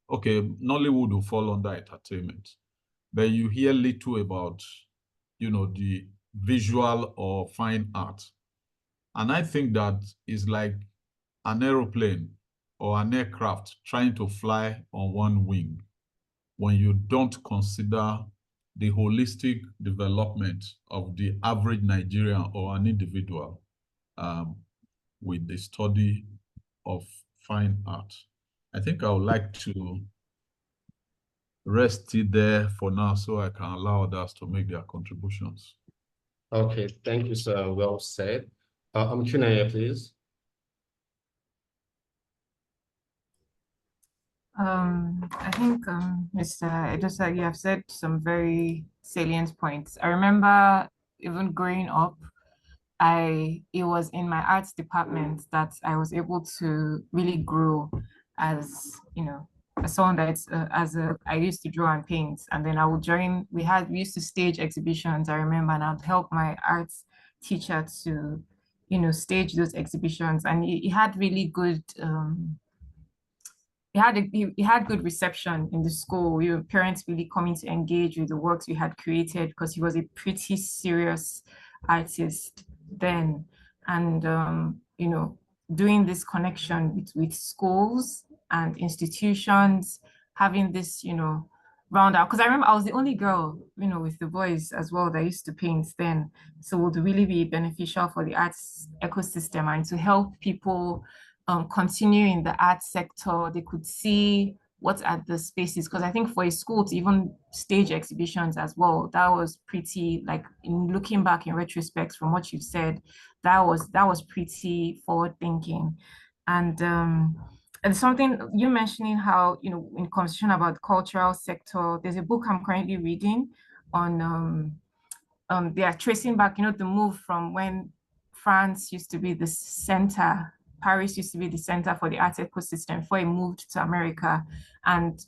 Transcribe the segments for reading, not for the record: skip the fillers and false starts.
okay, Nollywood will fall under entertainment, but you hear little about, the visual or fine art. And I think that is like an aeroplane or an aircraft trying to fly on one wing when you don't consider the holistic development of the average Nigerian or an individual with the study of fine art. I think I would like to rest it there for now so I can allow others to make their contributions. Okay, thank you, sir. Well said. Chinyere, please. I think, Mr. Edosa, you have said some very salient points. I remember even growing up, it was in my arts department that I was able to really grow as, as someone that's, I used to draw and paint, and then I would join, we used to stage exhibitions, I remember, and I'd help my arts teacher to, stage those exhibitions, and he had really good, he had good reception in the school. Parents really coming to engage with the works we had created because he was a pretty serious artist then. And doing this connection with schools and institutions, having this, round out. Because I remember I was the only girl, with the boys as well that used to paint then. So it would really be beneficial for the arts ecosystem and to help people continue in the art sector. They could see what are the spaces, because I think for a school to even stage exhibitions as well, that was pretty, like, in looking back in retrospect from what you've said, that was pretty forward thinking. And something you mentioning how, in conversation about the cultural sector, there's a book I'm currently reading on they are tracing back, the move from when France used to be the center, Paris used to be the center for the art ecosystem before it moved to America. And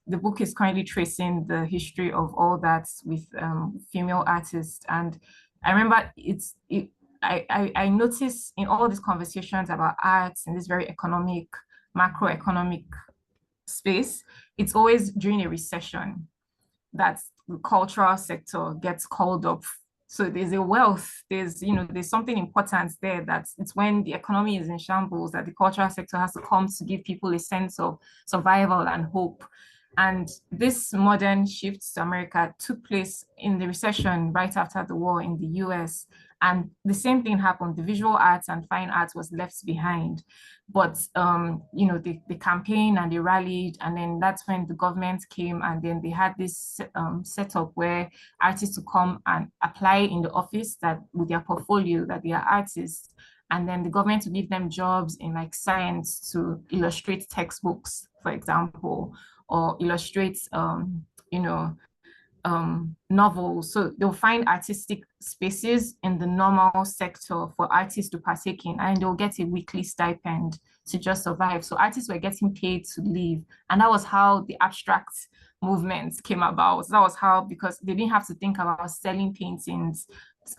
the book is currently tracing the history of all that with female artists. And I remember I noticed in all these conversations about arts in this very economic, macroeconomic space, it's always during a recession that the cultural sector gets called up. So there's a wealth, there's something important there, that it's when the economy is in shambles that the cultural sector has to come to give people a sense of survival and hope. And this modern shift to America took place in the recession right after the war in the US. And the same thing happened. The visual arts and fine arts was left behind. But, the campaign and they rallied, and then that's when the government came, and then they had this setup where artists to come and apply in the office that with their portfolio that they are artists. And then the government would give them jobs in like science to illustrate textbooks, for example, or illustrate, novels. So they'll find artistic spaces in the normal sector for artists to partake in, and they'll get a weekly stipend to just survive. So artists were getting paid to live. And that was how the abstract movements came about. That was how, because they didn't have to think about selling paintings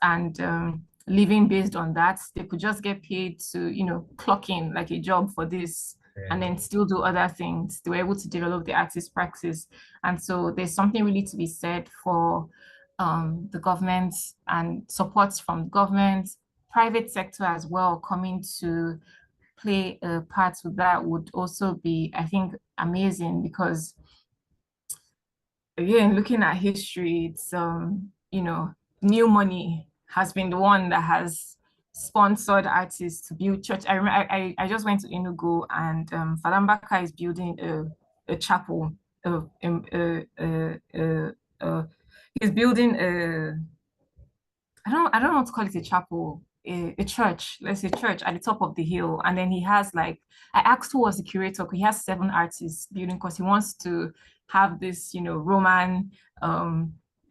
and living based on that. They could just get paid to, clock in like a job for this, and then still do other things. They were able to develop the artist practice. And so there's something really to be said for the government and supports from government, private sector as well, coming to play a part with that would also be, I think, amazing, because again, looking at history, it's, new money has been the one that has sponsored artists to build church. I remember I just went to Enugu, and Falambaka is building a chapel. He's building I don't know what to call it, a chapel, a church, let's say church at the top of the hill. And then he has like, I asked who was the curator, because he has 7 artists building, because he wants to have this, Roman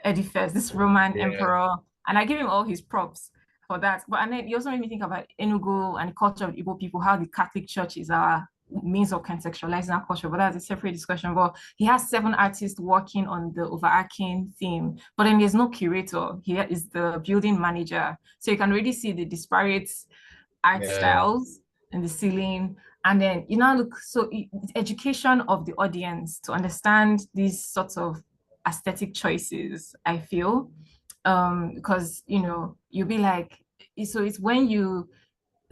edifice, this Roman emperor. And I give him all his props for that. But and then he also made me think about Enugu and the culture of Igbo people, how the Catholic Church is our means of contextualizing our culture, but that's a separate discussion. But he has 7 artists working on the overarching theme, but then there's no curator. He is the building manager. So you can really see the disparate art styles in the ceiling And then you now look, so education of the audience to understand these sorts of aesthetic choices, I feel. Because, you know, you'll be like, so it's when you,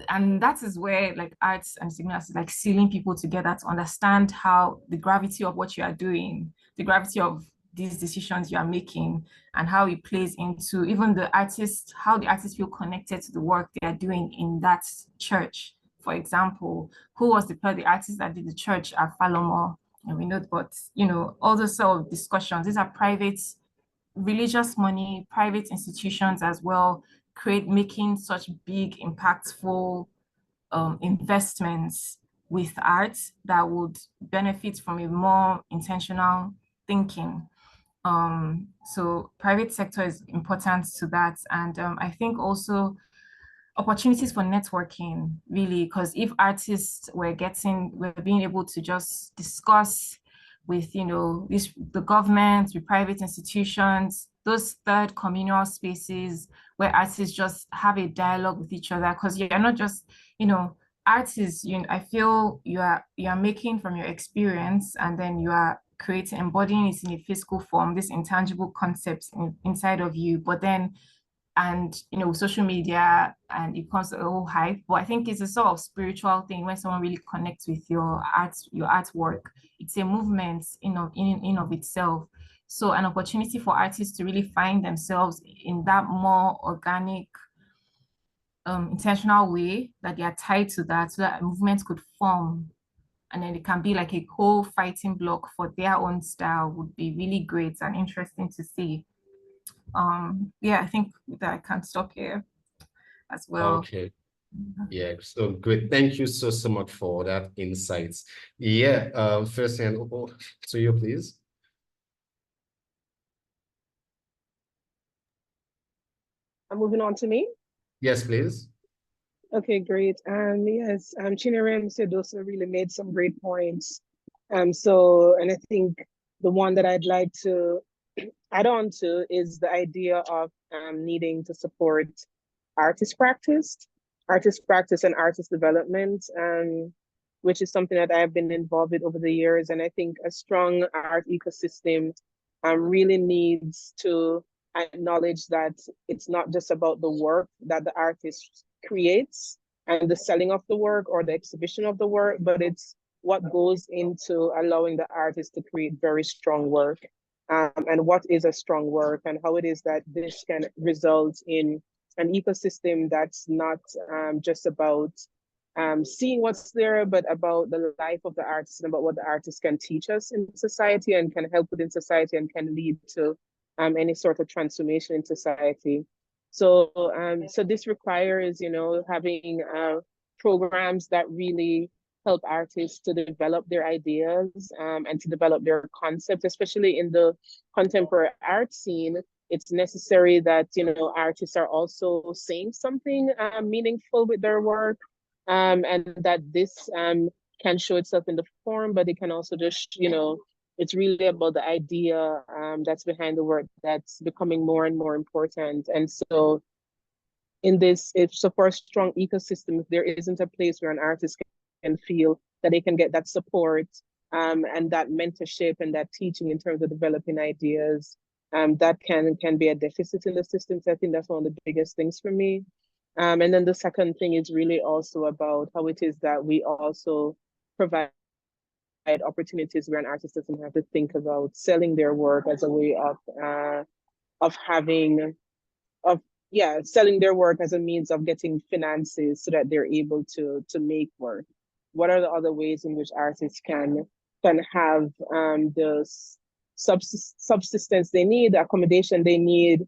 and that is where like arts and signals is like sealing people together to understand how the gravity of what you are doing, the gravity of these decisions you are making, and how it plays into even the artist, how the artists feel connected to the work they are doing in that church. For example, who was the artist that did the church at Falomo? And we know, but you know, all those sort of discussions, these are private religious money, private institutions as well, making such big, impactful investments with art that would benefit from a more intentional thinking. So private sector is important to that. And I think also opportunities for networking, really, because if artists were being able to just discuss with, you know, the government, with private institutions, those third communal spaces where artists just have a dialogue with each other, because you're not just, you know, artists, you know, I feel you are making from your experience, and then you are embodying it in a physical form, this intangible concepts inside of you, but then, and you know, social media, and it becomes a whole hype. But I think it's a sort of spiritual thing when someone really connects with your artwork. It's a movement in of itself. So an opportunity for artists to really find themselves in that more organic, intentional way, that they are tied to that, so that a movement could form, and then it can be like a whole fighting block for their own style, would be really great and interesting to see. Yeah, I think that I can stop here as well. Okay. Yeah, so great. Thank you so much for that insights. Yeah, first hand to you, please. I'm moving on to me. Yes, please. Okay, great. Yes, Chinyere and Edosa really made some great points. And I think the one that I'd like to add on to is the idea of needing to support artist practice and artist development, which is something that I've been involved with over the years. And I think a strong art ecosystem really needs to acknowledge that it's not just about the work that the artist creates and the selling of the work or the exhibition of the work, but it's what goes into allowing the artist to create very strong work, and what is a strong work, and how it is that this can result in an ecosystem that's not just about seeing what's there, but about the life of the artist and about what the artist can teach us in society and can help within society and can lead to any sort of transformation in society. So this requires, you know, having programs that really help artists to develop their ideas and to develop their concepts, especially in the contemporary art scene. It's necessary that, you know, artists are also saying something meaningful with their work, and that this can show itself in the form, but it can also just, you know, it's really about the idea that's behind the work that's becoming more and more important. And so for a strong ecosystem, if there isn't a place where an artist can feel that they can get that support and that mentorship and that teaching in terms of developing ideas, that can be a deficit in the system. So I think that's one of the biggest things for me. And then the second thing is really also about how it is that we also provide opportunities where an artist doesn't have to think about selling their work as a way selling their work as a means of getting finances so that they're able to make work. What are the other ways in which artists can have the subsistence they need, the accommodation they need,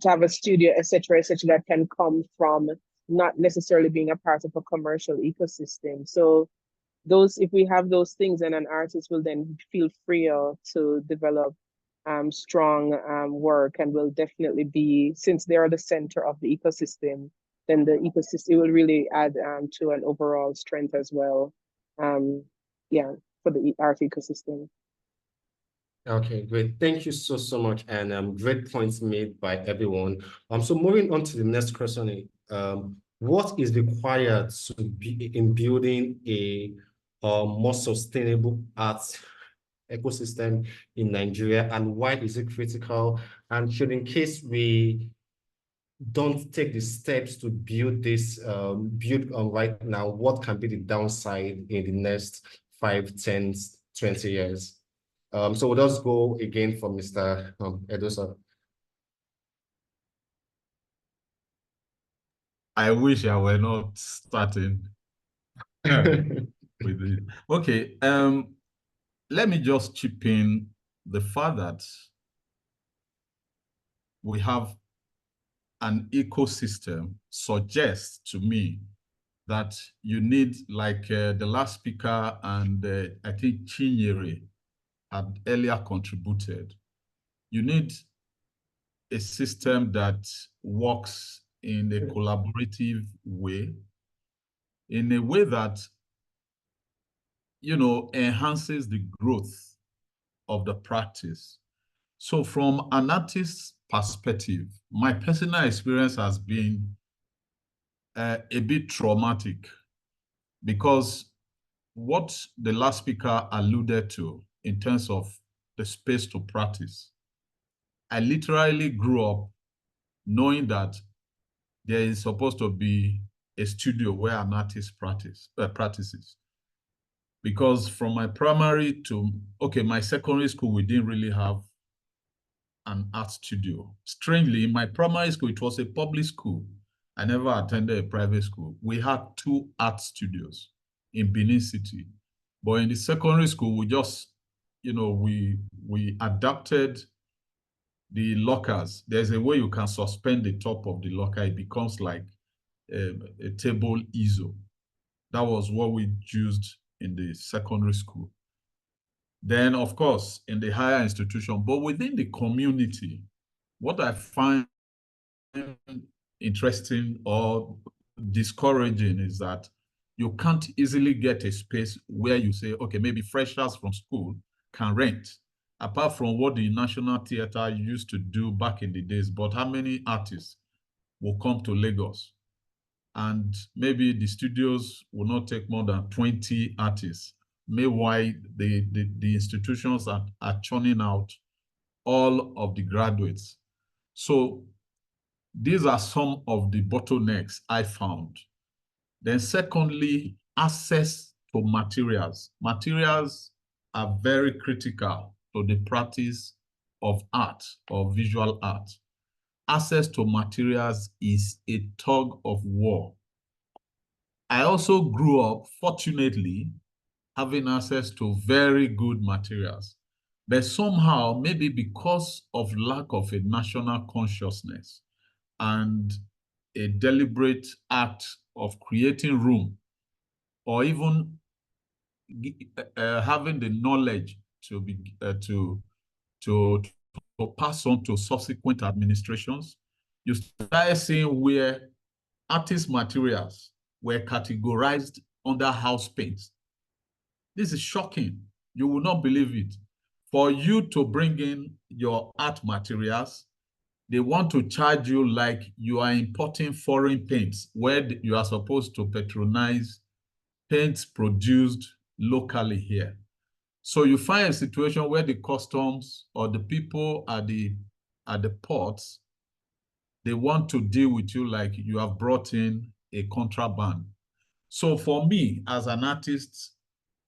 to have a studio, etc., that can come from not necessarily being a part of a commercial ecosystem. So if we have those things, then an artist will then feel freer to develop strong work, and will definitely be, since they are the center of the ecosystem, then the ecosystem will really add to an overall strength as well. For the art ecosystem. Okay, great. Thank you so much, and great points made by everyone. So moving on to the next question. what is required to be in building a more sustainable arts ecosystem in Nigeria, and why is it critical? And should, in case we don't take the steps to build this, right now, what can be the downside in the next 5, 10, 20 years? So we'll just go again from Mr. Edosa. I wish I were not starting with it. Okay, let me just chip in the fact that we have an ecosystem suggests to me that you need, like the last speaker and I think Chinyere had earlier contributed, you need a system that works in a collaborative way, in a way that, you know, enhances the growth of the practice. So from an artist's perspective, my personal experience has been a bit traumatic, because what the last speaker alluded to in terms of the space to practice, I literally grew up knowing that there is supposed to be a studio where an artist practices. Because from my primary to, okay, my secondary school, we didn't really have an art studio. Strangely, in my primary school, it was a public school. I never attended a private school. We had 2 art studios in Benin City. But in the secondary school, we just, you know, we adapted the lockers. There's a way you can suspend the top of the locker. It becomes like a table easel. That was what we used in the secondary school. Then, of course, in the higher institution, but within the community, what I find interesting or discouraging is that you can't easily get a space where you say, okay, maybe freshers from school can rent, apart from what the National Theatre used to do back in the days. But how many artists will come to Lagos? And maybe the studios will not take more than 20 artists. Meanwhile, the institutions are churning out all of the graduates. So these are some of the bottlenecks I found. Then secondly, access to materials. Materials are very critical to the practice of art or visual art. Access to materials is a tug of war. I also grew up, fortunately, having access to very good materials. But somehow, maybe because of lack of a national consciousness and a deliberate act of creating room, or even having the knowledge to pass on to subsequent administrations, you start seeing where artist materials were categorized under house paints. This is shocking. You will not believe it. For you to bring in your art materials, they want to charge you like you are importing foreign paints, where you are supposed to patronize paints produced locally here. So you find a situation where the customs or the people at the ports, they want to deal with you like you have brought in a contraband. So for me, as an artist,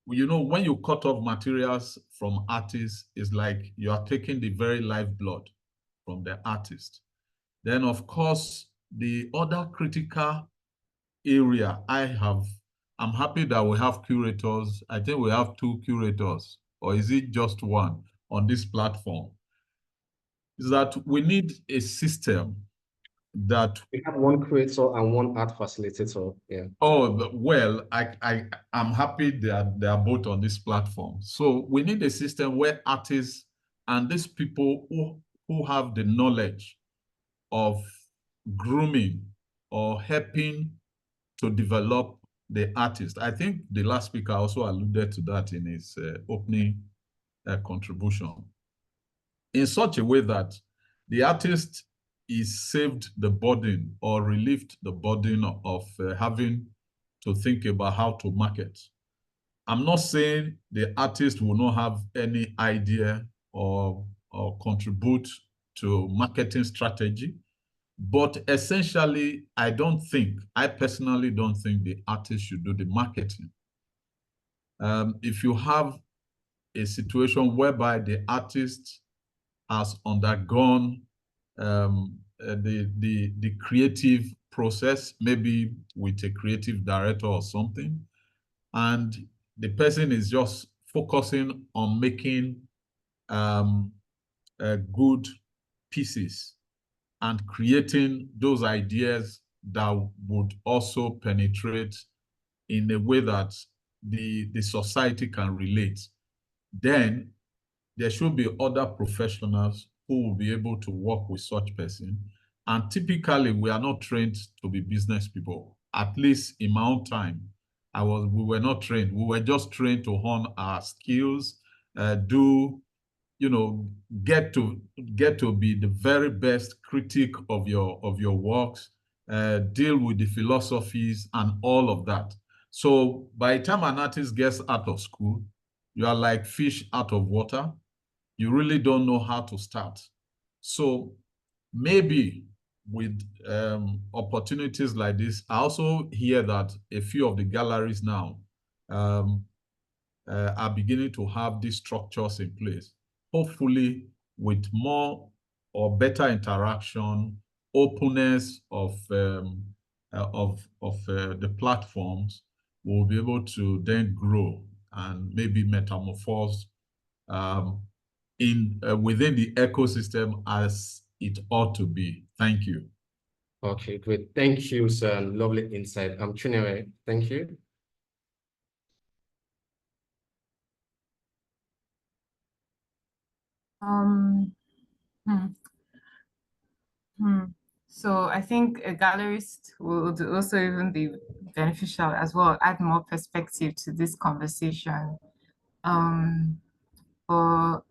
you know, when you cut off materials from artists, it's like you are taking the very lifeblood from the artist. Then, of course, the other critical area I'm happy that we have curators. I think we have 2 curators, or is it just 1 on this platform? Is that we need a system that we have 1 curator and 1 art facilitator. Yeah. Oh, well, I'm happy they are both on this platform. So we need a system where artists and these people who have the knowledge of grooming or helping to develop the artist. I think the last speaker also alluded to that in his opening contribution. In such a way that the artist is saved the burden or relieved the burden of having to think about how to market. I'm not saying the artist will not have any idea or contribute to marketing strategy, but essentially, I personally don't think the artist should do the marketing. If you have a situation whereby the artist has undergone the creative process, maybe with a creative director or something, and the person is just focusing on making good pieces and creating those ideas that would also penetrate in a way that the society can relate, then there should be other professionals who will be able to work with such person. And typically, we are not trained to be business people. At least in my own time, we were not trained. We were just trained to hone our skills, get to be the very best critic of your works, deal with the philosophies and all of that. So by the time an artist gets out of school, you are like fish out of water. You really don't know how to start. So maybe with opportunities like this, I also hear that a few of the galleries now are beginning to have these structures in place. Hopefully, with more or better interaction, openness of the platforms, we'll be able to then grow and maybe metamorphose within the ecosystem as it ought to be. Thank you. Okay, great. Thank you, sir. Lovely insight. Chinyere, thank you. So I think a gallerist would also even be beneficial as well, add more perspective to this conversation. But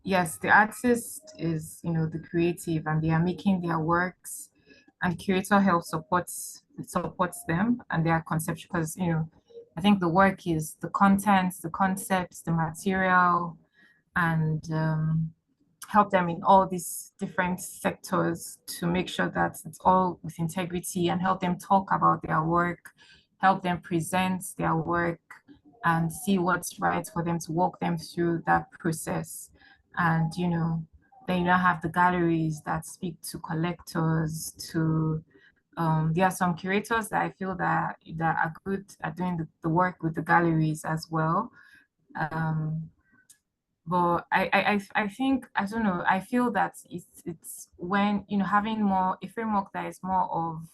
yes, the artist is, the creative, and they are making their works, and curator helps supports them and their conception, because I think the work is the contents, the concepts, the material, and help them in all these different sectors to make sure that it's all with integrity, and help them talk about their work, help them present their work, and see what's right for them to walk them through that process. And then have the galleries that speak to collectors, to there are some curators that I feel that are good at doing the work with the galleries as well. But I think, I don't know, I feel that it's when having more a framework that is more of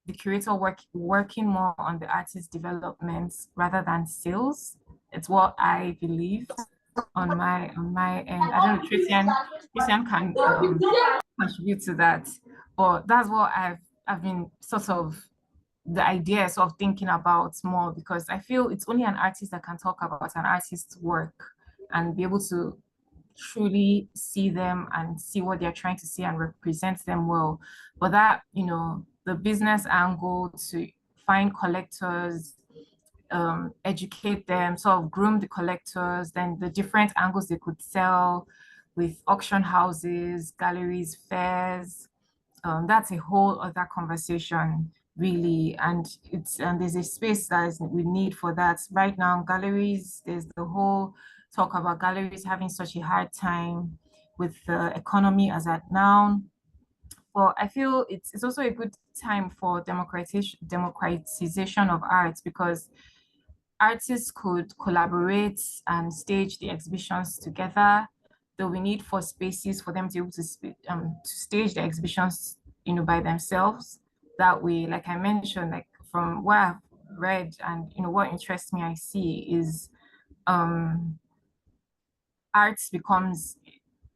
the curator working more on the artist development rather than sales. It's what I believe on my end. I don't know, Tracian can contribute to that, but that's what I've been sort of the idea of thinking about more, because I feel it's only an artist that can talk about an artist's work and be able to truly see them and see what they're trying to see and represent them well. But that, the business angle to find collectors, educate them, sort of groom the collectors, then the different angles they could sell with auction houses, galleries, fairs, that's a whole other conversation, really. And there's a space that we need for that right now. Galleries, there's the whole talk about galleries having such a hard time with the economy as at now. But I feel it's also a good time for democratization of art, because artists could collaborate and stage the exhibitions together. Though we need for spaces for them to be able to stage the exhibitions, by themselves. That way, like I mentioned, like from what I've read and what interests me, I see is art becomes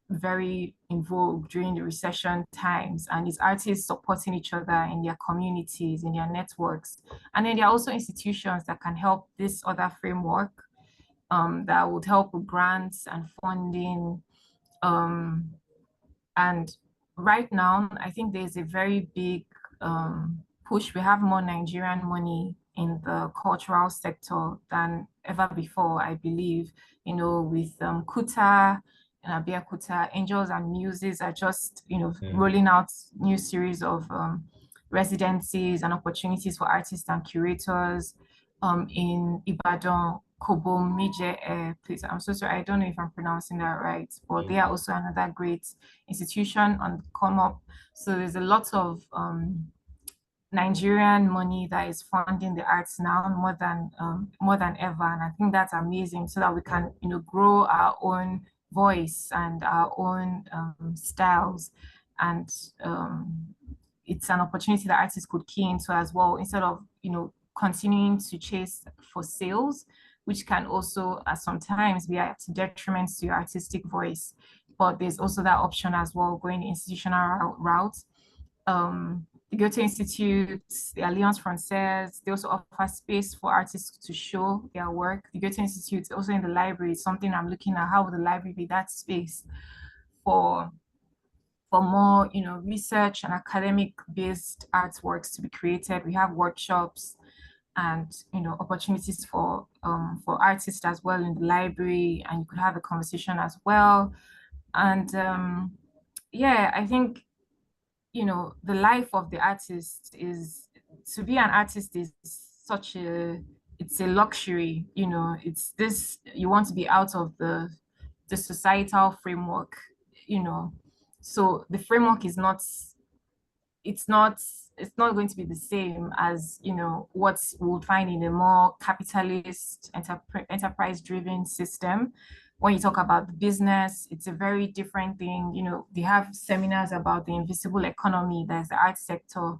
very in vogue during the recession times, and it's artists supporting each other in their communities, in their networks. And then there are also institutions that can help this other framework, that would help with grants and funding, and right now, I think there's a very big push. We have more Nigerian money in the cultural sector than ever before, I believe. You know, with Kuta and Abia Kuta, Angels and Muses are just, you know, rolling out new series of residencies and opportunities for artists and curators in Ibadan, Kobo, Mije, please. I'm so sorry, I don't know if I'm pronouncing that right, but they are also another great institution on the come up. So there's a lot of Nigerian money that is funding the arts now more than ever, and I think that's amazing. So that we can, you know, grow our own voice and our own styles, and it's an opportunity that artists could key into as well, instead of, you know, continuing to chase for sales, which can also sometimes be at detriment to your artistic voice. But there's also that option as well, going the institutional route. The Goethe Institute, the Alliance Française, they also offer space for artists to show their work. The Goethe Institute, also in the library, is something I'm looking at. How would the library be that space for more, you know, research and academic-based artworks to be created? We have workshops and, you know, opportunities for artists as well in the library, and you could have a conversation as well. And yeah, I think, you know, the life of the artist is, to be an artist is such it's a luxury, you know. It's this, you want to be out of the societal framework, you know. So the framework is not, it's not going to be the same as, you know, what we would find in a more capitalist enterprise driven system. When you talk about the business, it's a very different thing. You know, they have seminars about the invisible economy, there's the art sector.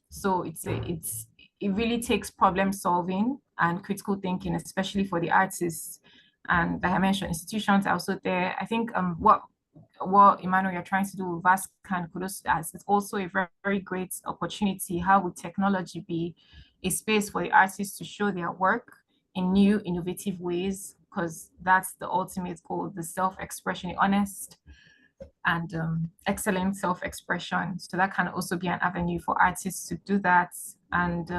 So it really takes problem solving and critical thinking, especially for the artists. And like I mentioned, institutions are also there. I think what Emmanuel, you're trying to do with VASCAN Kudos as, it's also a very, very great opportunity. How would technology be a space for the artists to show their work in new, innovative ways? Because that's the ultimate goal, the self-expression, honest and excellent self-expression. So that can also be an avenue for artists to do that. And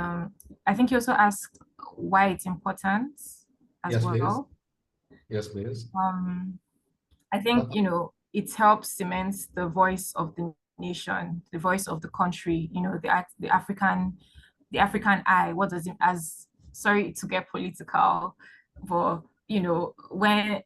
I think you also asked why it's important as Yes, well. Please. Yes, please. I think, you know, it helps cement the voice of the nation, the voice of the country, you know, the African eye. What does it, as, sorry to get political, but, you know, when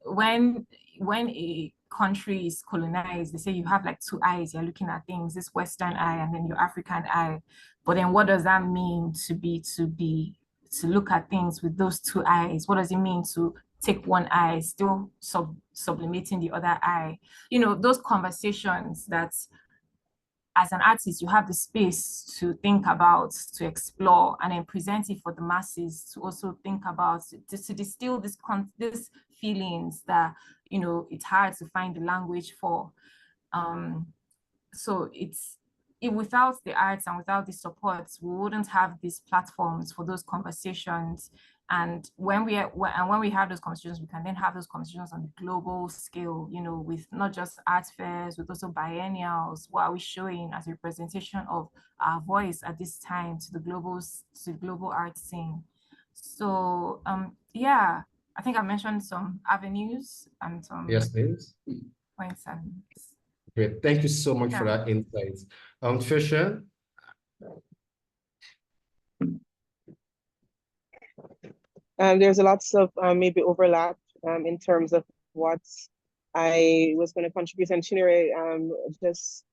a country is colonized, they say you have like two eyes, you're looking at things, this Western eye and then your African eye. But then what does that mean to look at things with those two eyes? What does it mean to take one eye, still sublimating the other eye? You know, those conversations that as an artist, you have the space to think about, to explore, and then present it for the masses to also think about, to distill this feelings that, you know, it's hard to find the language for. So without the arts and without the support, we wouldn't have these platforms for those conversations. And when we have those conversations, we can then have those conversations on the global scale, you know, with not just art fairs, with also biennials. What are we showing as a representation of our voice at this time to the global art scene? So yeah, I think I mentioned some avenues and some Yes, please. points and Great. Thank you so much for that insight. Fisher. There's a lots of maybe overlap in terms of what I was going to contribute, and Chinyere just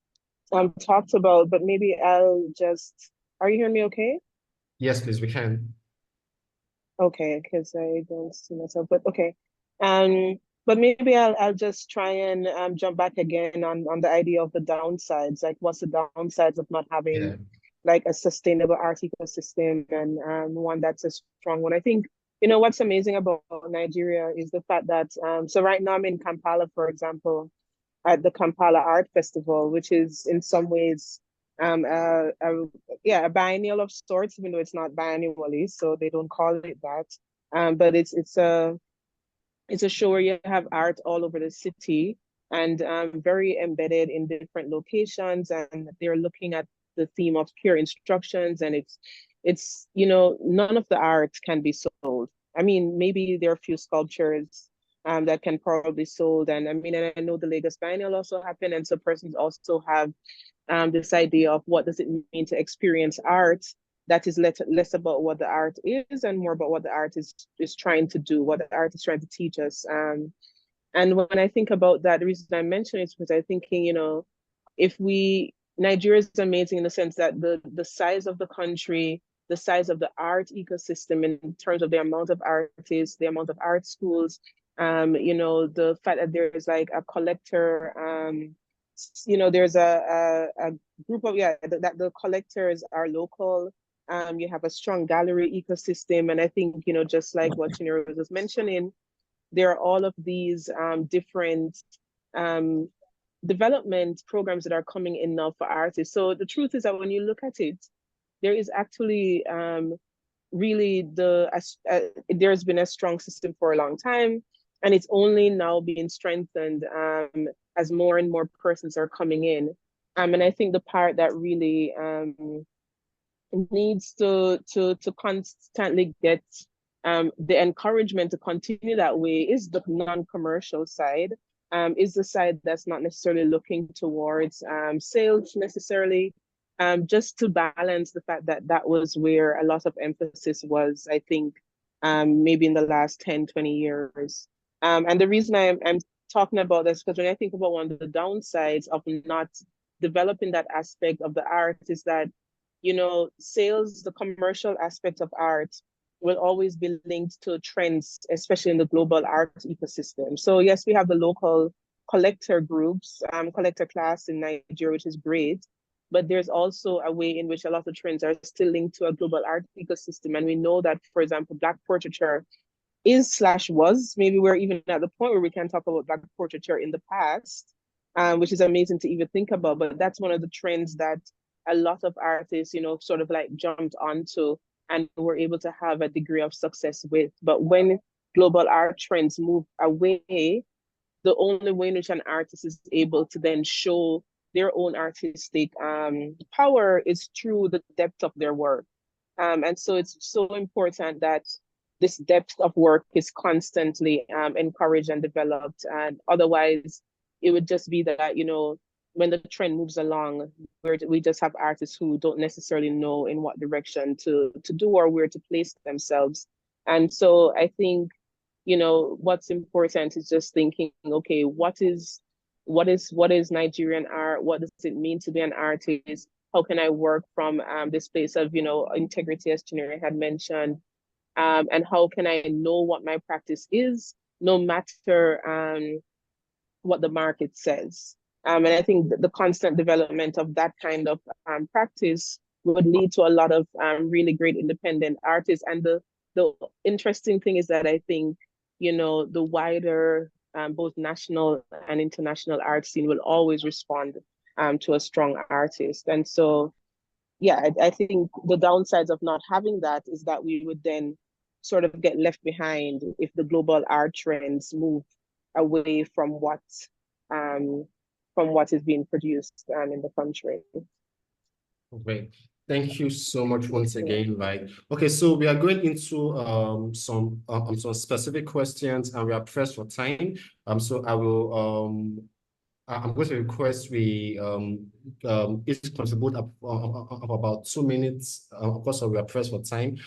talked about, but maybe I'll just, are you hearing me okay? Yes, please, we can. Okay, because I don't see myself, but okay. But maybe I'll just try and jump back again on the idea of the downsides. Like, what's the downsides of not having like a sustainable art ecosystem, and one that's a strong one? I think, you know, what's amazing about Nigeria is the fact that so right now I'm in Kampala, for example, at the Kampala Art Festival, which is in some ways a biennial of sorts, even though it's not biannually, so they don't call it that. But it's a show where you have art all over the city, and very embedded in different locations. And they're looking at the theme of pure instructions. And it's none of the art can be sold. I mean, maybe there are a few sculptures that can probably sold. And I mean, and I know the Lagos Biennial also happened, and so persons also have this idea of what does it mean to experience art that is less about what the art is and more about what the art is trying to do, what the art is trying to teach us. And when I think about that, the reason I mention it is because I'm thinking, if Nigeria is amazing in the sense that the size of the country, the size of the art ecosystem in terms of the amount of artists, the amount of art schools, the fact that there's like a collector, there's a group of, that the collectors are local. You have a strong gallery ecosystem. And I think, just like what Chinyere was mentioning, there are all of these different development programs that are coming in now for artists. So the truth is that when you look at it, there is actually really there's been a strong system for a long time, and it's only now being strengthened as more and more persons are coming in. And I think the part that really needs to constantly get the encouragement to continue that way is the non-commercial side, is the side that's not necessarily looking towards sales necessarily, just to balance the fact that that was where a lot of emphasis was, I think, maybe in the last 10, 20 years. And the reason I'm talking about this, because when I think about one of the downsides of not developing that aspect of the art is that, sales, the commercial aspect of art will always be linked to trends, especially in the global art ecosystem. So yes, we have the local collector groups, collector class in Nigeria, which is great. But there's also a way in which a lot of trends are still linked to a global art ecosystem. And we know that, for example, Black portraiture was, maybe we're even at the point where we can talk about Black portraiture in the past, which is amazing to even think about. But that's one of the trends that a lot of artists, sort of like jumped onto and were able to have a degree of success with. But when global art trends move away, the only way in which an artist is able to then show their own artistic power is through the depth of their work. And so it's so important that this depth of work is constantly encouraged and developed. And otherwise, it would just be that, when the trend moves along, we just have artists who don't necessarily know in what direction to do or where to place themselves. And so I think, what's important is just thinking, okay, what is Nigerian art? What does it mean to be an artist? How can I work from this place of, integrity, as Chinyere had mentioned? And how can I know what my practice is, no matter what the market says? And I think the constant development of that kind of practice would lead to a lot of really great independent artists. And the interesting thing is that I think, the wider both national and international art scene will always respond to a strong artist. And so, yeah, I think the downsides of not having that is that we would then sort of get left behind if the global art trends move away from what is being produced in the country. Great. Thank you so much once again. Okay, so we are going into some specific questions, and we are pressed for time. So I will I'm going to request we each contribute of about 2 minutes. Of course, we are pressed for time.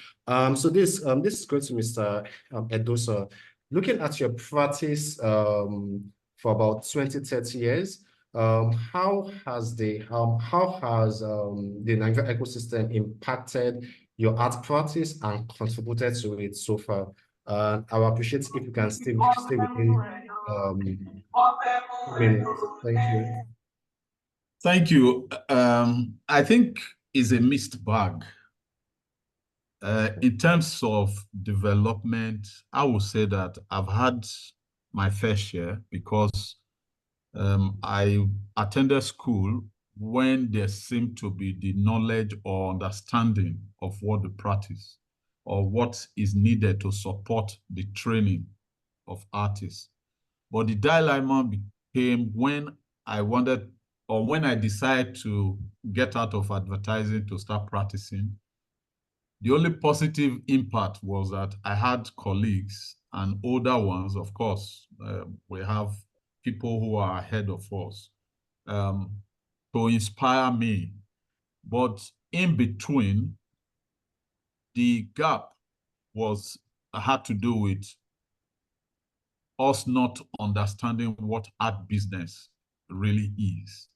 So this is going to Mr. Edosa. Looking at your practice for about 20-30 years, how has the Nigerian ecosystem impacted your art practice and contributed to it so far? I will appreciate if you can stay within 2 minutes. Thank you. Thank you. I think it's a mixed bag. In terms of development, I would say that I've had my fair share because I attended school when there seemed to be the knowledge or understanding of what the practice or what is needed to support the training of artists. But the dilemma came when I wanted, or when I decided to get out of advertising to start practicing. The only positive impact was that I had colleagues and older ones, of course. We have people who are ahead of us to inspire me. But in between, the gap had to do with us not understanding what art business really is,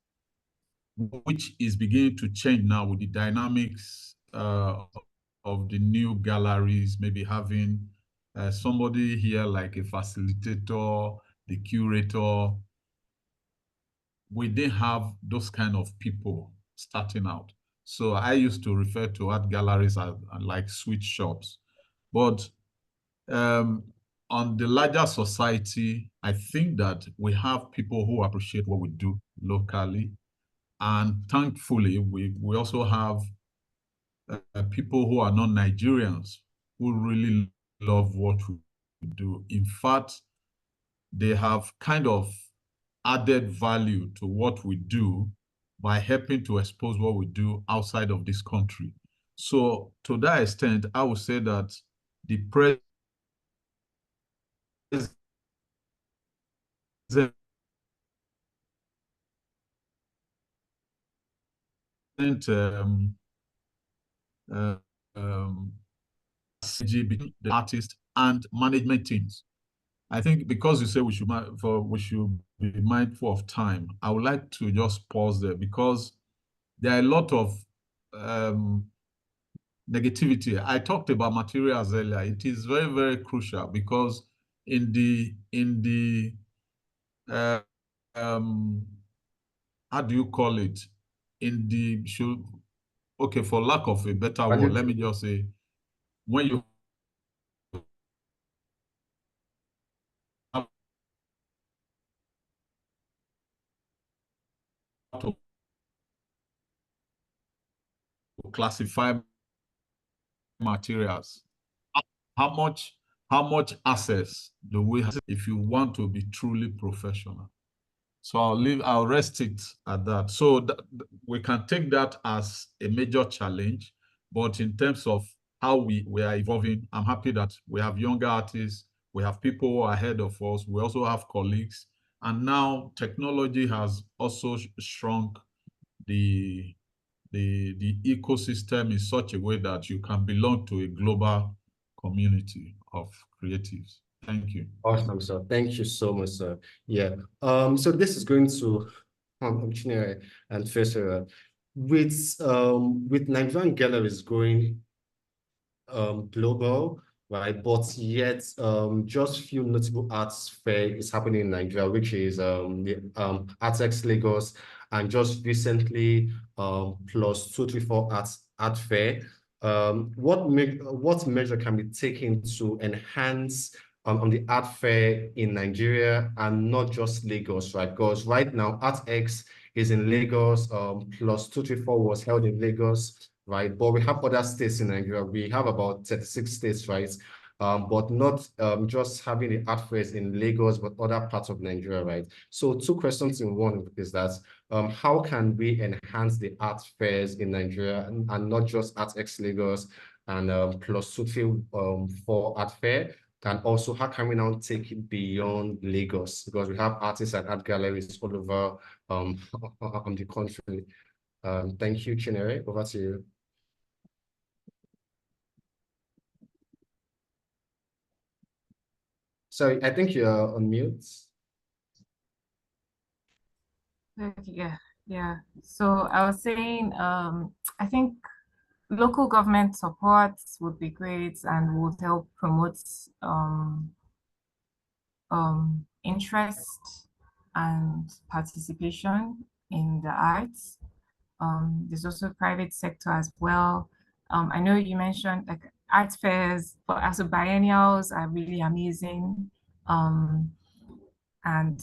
which is beginning to change now with the dynamics of the new galleries, maybe having somebody here like a facilitator, the curator. We didn't have those kind of people starting out. So I used to refer to art galleries as like sweet shops. But on the larger society, I think that we have people who appreciate what we do locally. And thankfully, we also have people who are not Nigerians who really love what we do. In fact, they have kind of added value to what we do by helping to expose what we do outside of this country. So to that extent, I would say that the present between the artist and management teams. I think because you say we should be mindful of time, I would like to just pause there because there are a lot of negativity. I talked about materials earlier. It is very, very crucial because in the how do you call it? Okay, for lack of a better word, let me just say, when you have to classify materials, how much access do we have if you want to be truly professional? So I'll rest it at that. So we can take that as a major challenge, but in terms of how we are evolving, I'm happy that we have younger artists, we have people who are ahead of us, we also have colleagues, and now technology has also shrunk the ecosystem in such a way that you can belong to a global community of creatives. Thank you. Awesome, sir. Thank you so much, sir. Yeah. So this is going to Chinyere and Facilitator. With Nigerian galleries going global, right? But yet just few notable arts fair is happening in Nigeria, which is the Artex Lagos, and just recently plus 234 art fair. What measure can be taken to enhance on the art fair in Nigeria and not just Lagos, right? Because right now ArtX is in Lagos, plus 234 was held in Lagos, right? But we have other states in Nigeria. We have about 36 states, right? But not just having the art fairs in Lagos, but other parts of Nigeria, right? So two questions in one is that how can we enhance the art fairs in Nigeria and not just ArtX Lagos and plus 234 art fair? And also, how can we now take it beyond Lagos? Because we have artists and art galleries all over the country. Thank you, Chinyere. Over to you. Sorry, I think you're on mute. Yeah. So I was saying, I think local government support would be great and would help promote interest and participation in the arts. There's also private sector as well. I know you mentioned like art fairs, but also biennials are really amazing. And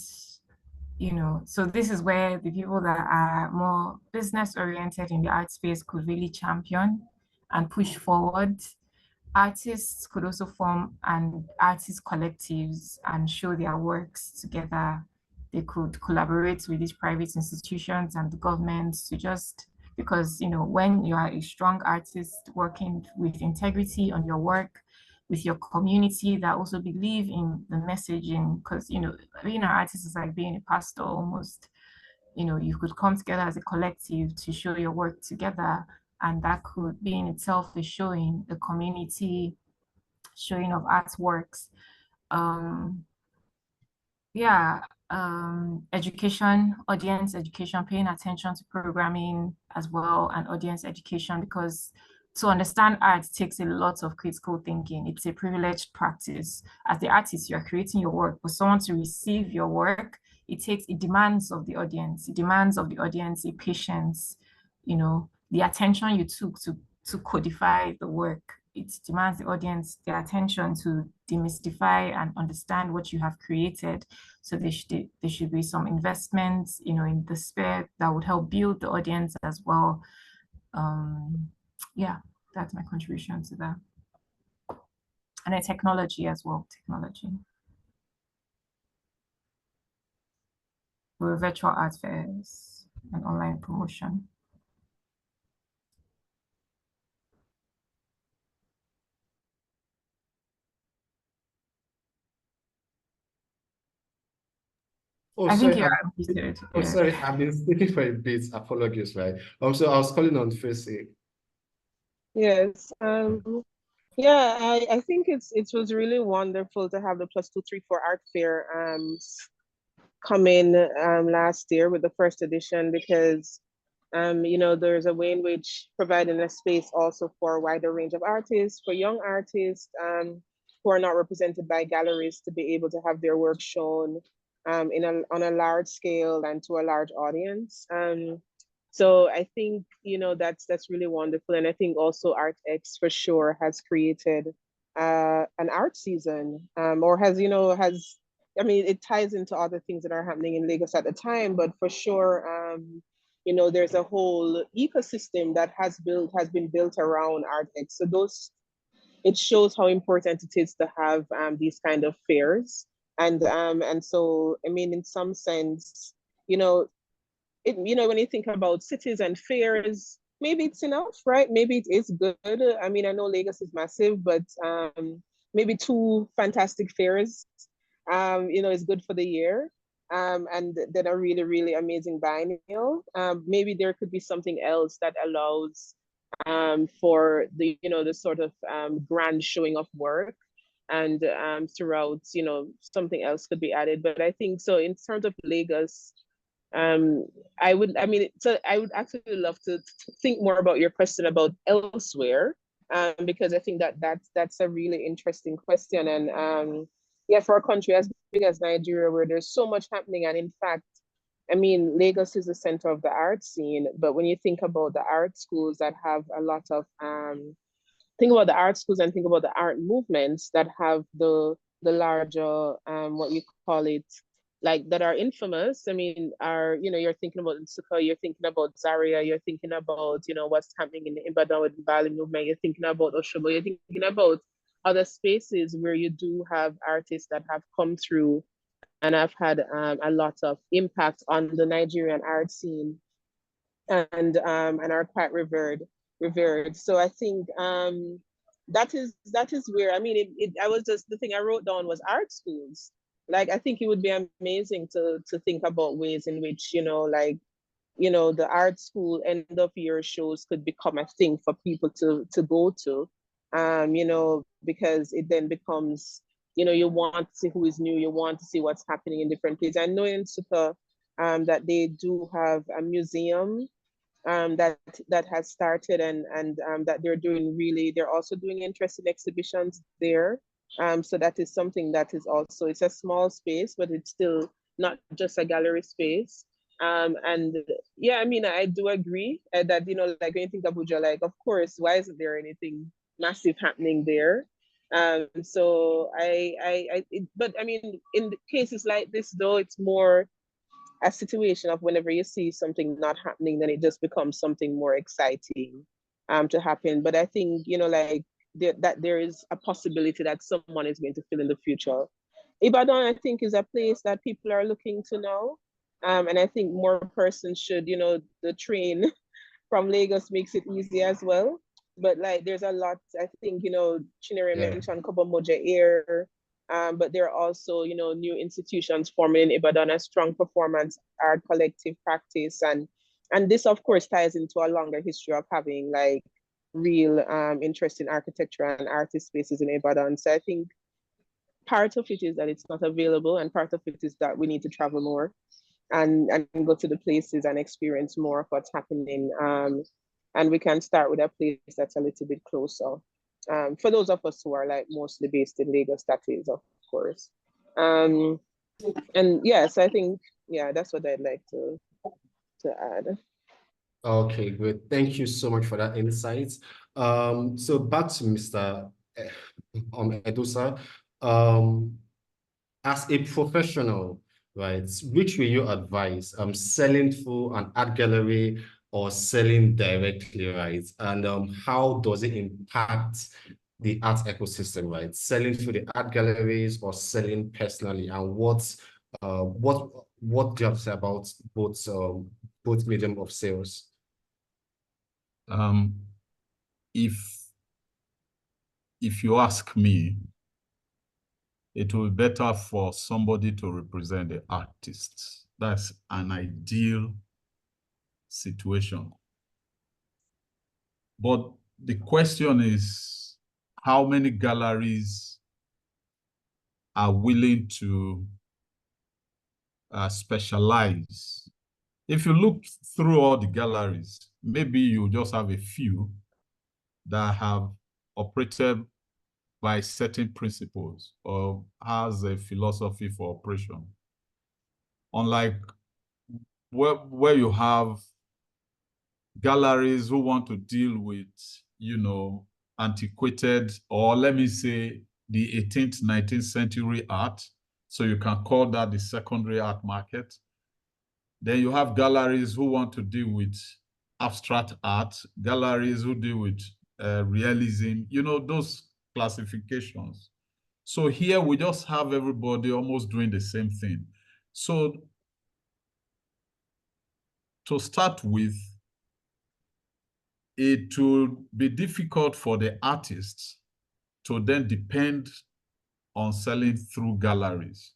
so this is where the people that are more business oriented in the art space could really champion and push forward. Artists could also form artist collectives and show their works together. they could collaborate with these private institutions and the government to just, because, you know, when you are a strong artist working with integrity on your work, with your community that also believe in the messaging, because, you know, being an artist is like being a pastor almost. You know, you could come together as a collective to show your work together, and that could be in itself a showing, the community showing of artworks. Yeah, education, audience education, paying attention to programming as well, and audience education, because to understand art takes a lot of critical thinking. It's a privileged practice. As the artist, you're creating your work, but someone to receive your work, it demands of the audience. It demands of the audience a patience, you know, the attention you took to codify the work. It demands the audience their attention to demystify and understand what you have created. So there should be some investments, you know, in the sphere that would help build the audience as well. Yeah, that's my contribution to that. And then technology as well, technology. For virtual art fairs and online promotion. Oh, I think sorry. you're unmuted. Oh, Yeah. sorry. I've been speaking for a bit. Apologies, right? So I was calling on Tracy. Yes. Yeah, I think it was really wonderful to have the +234 art fair come in last year with the first edition, because you know, there's a way in which providing a space also for a wider range of artists, for young artists who are not represented by galleries, to be able to have their work shown on a large scale and to a large audience. So I think, you know, that's really wonderful. And I think also ArtX for sure has created an art season, or has, you know, I mean, it ties into other things that are happening in Lagos at the time, but for sure, you know, there's a whole ecosystem that has been built around ArtX. So it shows how important it is to have these kind of fairs. And so, I mean, in some sense, you know, you know, when you think about cities and fairs, maybe it's enough, right? Maybe it is good. I mean, I know Lagos is massive, but maybe two fantastic fairs, you know, is good for the year. And then a really, really amazing biennial. Maybe there could be something else that allows for the, you know, the sort of grand showing of work, and throughout, you know, something else could be added. But I think so in terms of Lagos, I mean, so I would actually love to think more about your question about elsewhere, because I think that's a really interesting question. And yeah, for a country as big as Nigeria, where there's so much happening, and in fact, I mean, Lagos is the center of the art scene, but when you think about the art schools that have a lot of think about the art schools and think about the art movements that have the larger what you call it, like, that are infamous. I mean, you know, you're thinking about Nsukka, you're thinking about Zaria, you're thinking about, you know, what's happening in Ibadan with the Bali movement, you're thinking about Oshobo, you're thinking about other spaces where you do have artists that have come through and have had a lot of impact on the Nigerian art scene, and are quite revered. So I think that is where, I mean, I was just, the thing I wrote down was art schools. Like, I think it would be amazing to think about ways in which, you know, like, you know, the art school end of year shows could become a thing for people to go to, you know, because it then becomes, you know, you want to see who is new, you want to see what's happening in different places. I know in Suka that they do have a museum that has started, and that they're also doing interesting exhibitions there. So that is something that is also, it's a small space, but it's still not just a gallery space. And yeah, I mean, I do agree that, you know, like when you think of Abuja, like, of course, why isn't there anything massive happening there? So but I mean, in cases like this, though, it's more a situation of whenever you see something not happening, then it just becomes something more exciting to happen. But I think, you know, like, that there is a possibility that someone is going to fill in the future Ibadan, I think, is a place that people are looking to know. And I think more persons should, the train from Lagos makes it easy as well. But like there's a lot, I think, Chinyere mentioned Kobo Moja Air, but there are also, new institutions forming in Ibadan, a strong performance art collective practice. And this, of course, ties into a longer history of having like real interest in architecture and artist spaces in Ibadan. So I think part of it is that it's not available, and part of it is that we need to travel more and go to the places and experience more of what's happening. And we can start with a place that's a little bit closer. For those of us who are like mostly based in Lagos, that is, of course. And yes, I think, yeah, that's what I'd like to add. Okay, great. Thank you so much for that insight. So back to Mr. Edosa. As a professional, right, which will you advise? Selling through an art gallery or selling directly, right? And how does it impact the art ecosystem, right? Selling through the art galleries or selling personally, and what do you have to say about both medium of sales? If you ask me, it will be better for somebody to represent the artist. That's an ideal situation. But the question is, how many galleries are willing to specialize? If you look through all the galleries, maybe you just have a few that have operated by certain principles or has a philosophy for operation. Unlike where you have galleries who want to deal with, antiquated, or let me say the 18th, 19th century art. So you can call that the secondary art market. Then you have galleries who want to deal with abstract art, galleries who deal with realism, those classifications. So here we just have everybody almost doing the same thing. So to start with, it will be difficult for the artists to then depend on selling through galleries.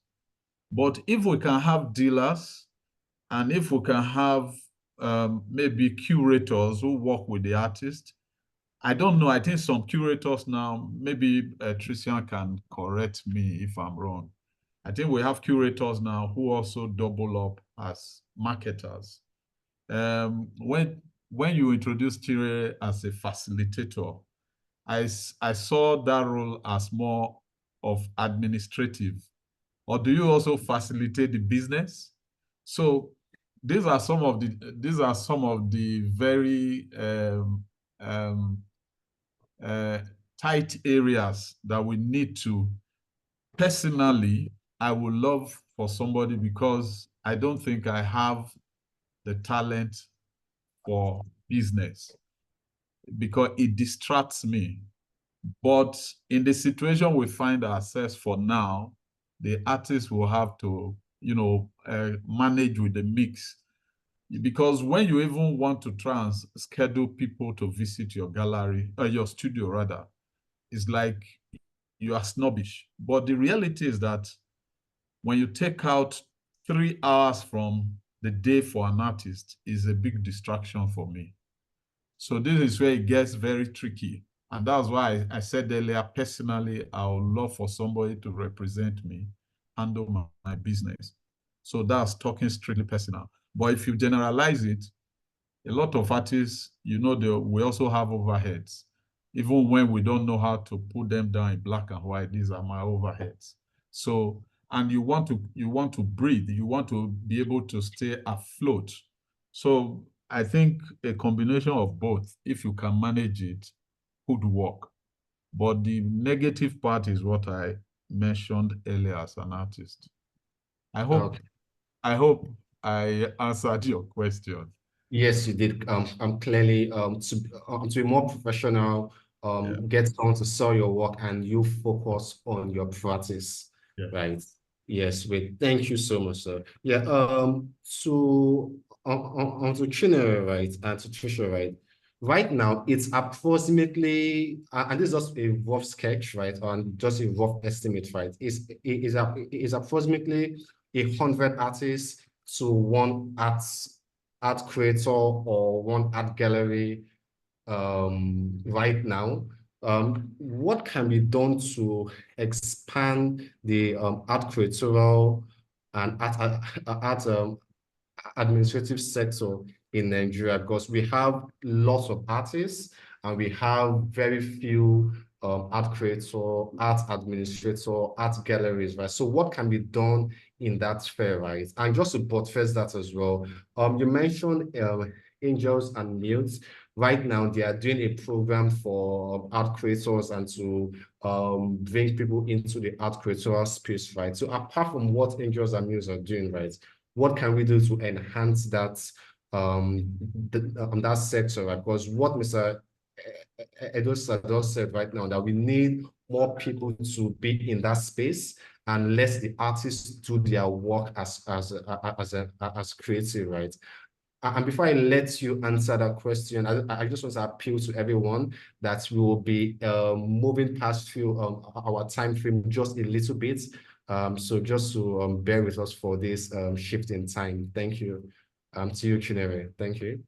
But if we can have dealers, and if we can have maybe curators who work with the artist, I don't know, I think some curators now, maybe Tracian can correct me if I'm wrong. I think we have curators now who also double up as marketers. When you introduced Chinyere as a facilitator, I saw that role as more of administrative. Or do you also facilitate the business? So these are some of the very tight areas that we need to. Personally, I would love for somebody, because I don't think I have the talent for business, because it distracts me. But in the situation we find ourselves for now, the artist will have to, manage with the mix. Because when you even want to try and schedule people to visit your gallery, or your studio rather, it's like you are snobbish. But the reality is that when you take out 3 hours from the day for an artist, is a big distraction for me. So this is where it gets very tricky. And that's why I said earlier, personally, I would love for somebody to represent me, handle my business. So that's talking strictly personal. But if you generalize it, a lot of artists, we also have overheads. Even when we don't know how to put them down in black and white, these are my overheads. So, and you want to breathe, you want to be able to stay afloat. So I think a combination of both, if you can manage it, could work. But the negative part is what I mentioned earlier as an artist. I hope I answered your question. Yes, you did. Clearly, to be more professional, get someone to sell your work, and you focus on your practice. Right. Yes, wait, thank you so much, sir. Yeah, so on to Chinyere, right, and to Trisha, right? Right now, it's approximately, and this is just a rough sketch, right, on just a rough estimate, right? Is approximately 100 artists to one art creator or one art gallery right now. What can be done to expand the art curatorial and art administrative sector in Nigeria? Because we have lots of artists and we have very few art creator, art administrator, art galleries, right? So what can be done in that sphere, right? And just to buttress that as well, you mentioned angels and mutes. Right now, they are doing a program for art creators and to bring people into the art creatorial space, right? So apart from what angels and mutes are doing, right, what can we do to enhance that that sector, right? Because what Mr. Edosa just said right now, that we need more people to be in that space and let the artists do their work as creative, right? And before I let you answer that question, I just want to appeal to everyone that we will be moving past through our time frame just a little bit. So just to bear with us for this shift in time. Thank you. To you, Chinyere. Thank you.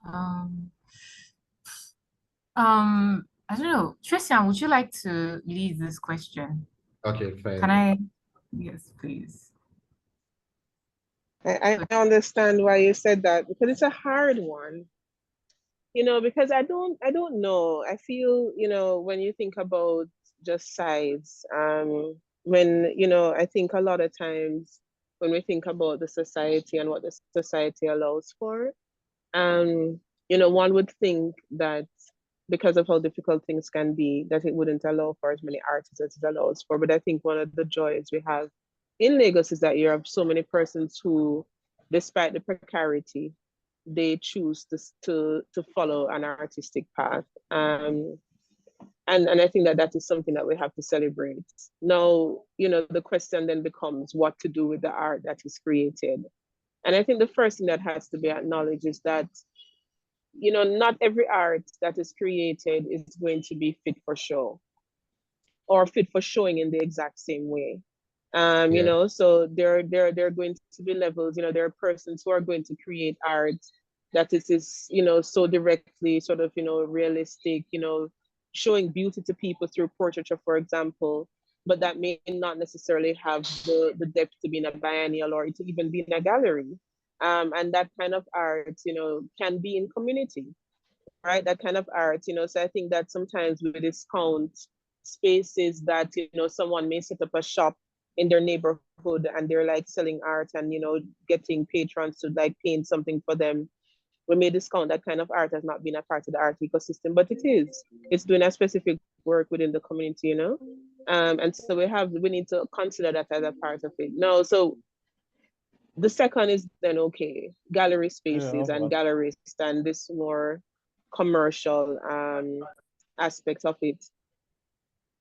I don't know. Tracian, would you like to lead this question? Okay, fine. Can I? Yes, please. I understand why you said that, because it's a hard one. Because I don't know. I feel, when you think about just size, when, I think a lot of times when we think about the society and what the society allows for, one would think that because of how difficult things can be, that it wouldn't allow for as many artists as it allows for. But I think one of the joys we have in Lagos is that you have so many persons who, despite the precarity, they choose to follow an artistic path. And I think that is something that we have to celebrate. Now, the question then becomes what to do with the art that is created. And I think the first thing that has to be acknowledged is that, not every art that is created is going to be fit for show or fit for showing in the exact same way. So there are going to be levels, there are persons who are going to create art that is so directly sort of, realistic, showing beauty to people through portraiture, for example, but that may not necessarily have the depth to be in a biennial or to even be in a gallery. And that kind of art, can be in community, right? That kind of art, so I think that sometimes we discount spaces that, someone may set up a shop in their neighborhood and they're like selling art and, getting patrons to like paint something for them. We may discount that kind of art as not being a part of the art ecosystem, but it is. It's doing a specific work within the community, and so we need to consider that as a part of it. No, so the second is then, okay, gallery spaces and gallerists and this more commercial aspect of it.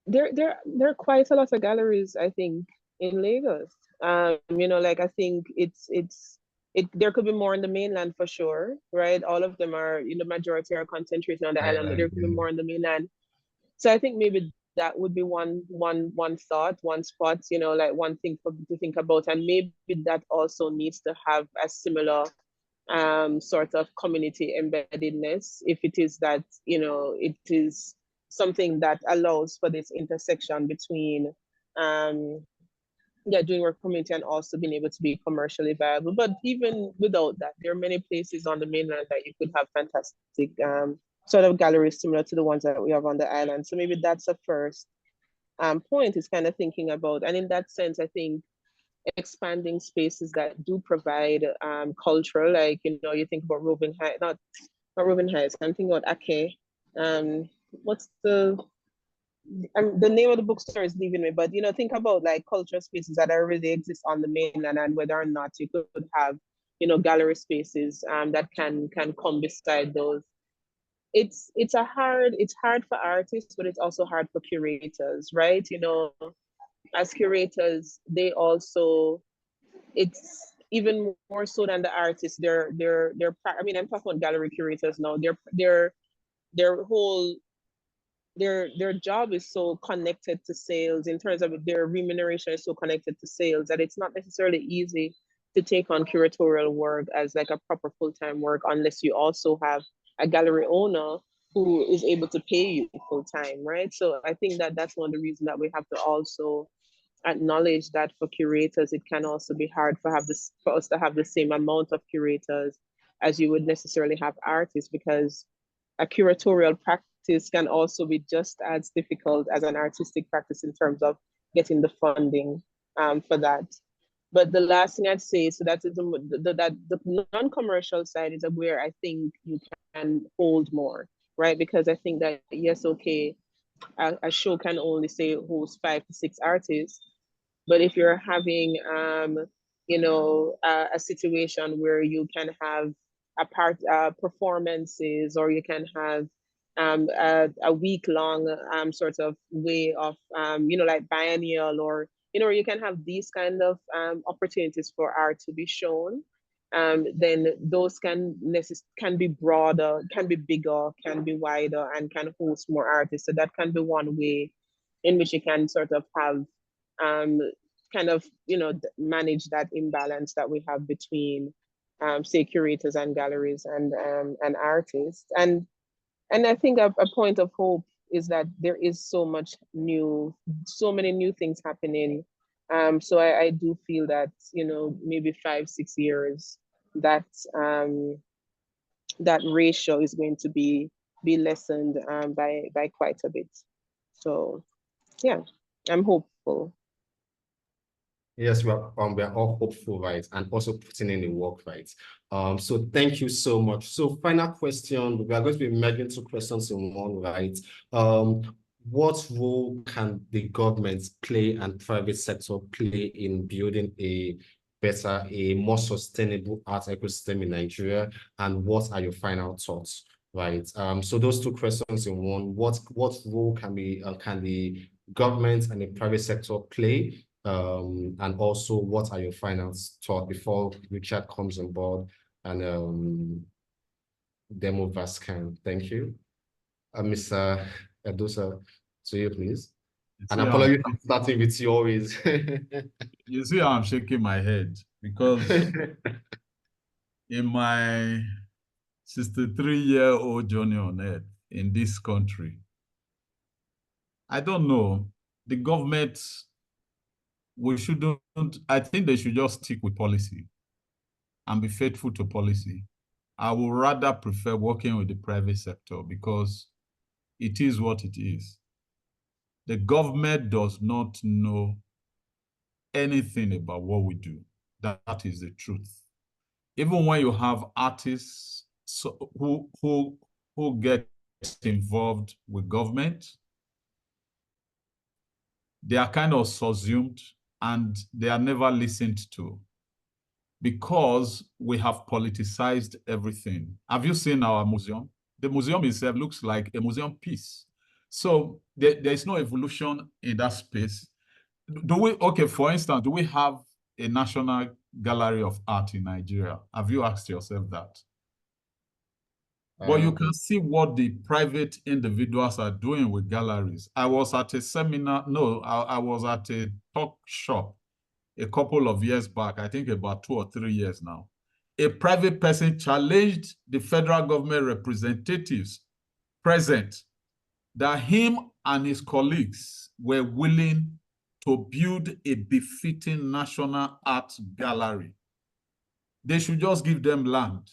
There are quite a lot of galleries, I think, in Lagos. Like I think there could be more in the mainland for sure, right? All of them are, the majority are concentrated on the island, but there could be more in the mainland. So I think maybe that would be one thought, one spot, like one thing to think about. And maybe that also needs to have a similar sort of community embeddedness, if it is that, it is something that allows for this intersection between doing work community and also being able to be commercially viable. But even without that, there are many places on the mainland that you could have fantastic sort of galleries similar to the ones that we have on the island. So maybe that's a first point, is kind of thinking about. And in that sense, I think expanding spaces that do provide cultural, like, you think about Roving Heights, not Roving Heights, I'm thinking about Ake. What's the name of the bookstore is leaving me, but think about like cultural spaces that already exist on the mainland, and whether or not you could have gallery spaces that can come beside those. it's hard for artists, but it's also hard for curators, right? You know, as curators, they also, it's even more so than the artists. I mean, I'm talking about gallery curators now. Their whole their job is so connected to sales, in terms of their remuneration is so connected to sales, that it's not necessarily easy to take on curatorial work as like a proper full-time work, unless you also have a gallery owner who is able to pay you full-time, right? So I think that that's one of the reasons that we have to also acknowledge that for curators, it can also be hard for us to have the same amount of curators as you would necessarily have artists, because a curatorial practice can also be just as difficult as an artistic practice in terms of getting the funding for that. But the last thing I'd say, so that is the non-commercial side is where I think you can hold more, right? Because I think that, yes, okay, a show can only say host 5 to 6 artists, but if you're having, you know, a situation where you can have performances, or you can have a week-long sort of way of, you know, like biennial, or, you know, you can have these kind of opportunities for art to be shown, then those can be broader, can be bigger, can be wider, and can host more artists. So that can be one way in which you can sort of have kind of, you know, manage that imbalance that we have between, say, curators and galleries and artists. And I think a point of hope is that there is so many new things happening. So I do feel that, you know, maybe 5, 6 years, that that ratio is going to be lessened by quite a bit. So yeah, I'm hopeful. Yes, we are all hopeful, right? And also putting in the work, right? So thank you so much. So final question, we are going to be merging 2 questions in one, right? What role can the government play and private sector play in building a more sustainable art ecosystem in Nigeria? And what are your final thoughts, right? So those 2 questions in one. What role can the government and the private sector play? And also, what are your final thoughts before Richard comes on board and demo Vascan? Thank you. Mr. Edosa, to you, please. And apologies for starting with you always. You see how I'm shaking my head, because in my 63-year-old journey on earth in this country, I don't know, the government, I think they should just stick with policy and be faithful to policy. I would rather prefer working with the private sector, because it is what it is. The government does not know anything about what we do. That is the truth. Even when you have artists who get involved with government, they are kind of subsumed and they are never listened to, because we have politicized everything. Have you seen our museum? The museum itself looks like a museum piece. So there is no evolution in that space. Okay, for instance, do we have a national gallery of art in Nigeria? Have you asked yourself that? But you can see what the private individuals are doing with galleries. I was at a seminar, no, I was at a talk shop a couple of years back, I think about 2 or 3 years now. A private person challenged the federal government representatives present that him and his colleagues were willing to build a befitting national art gallery. They should just give them land.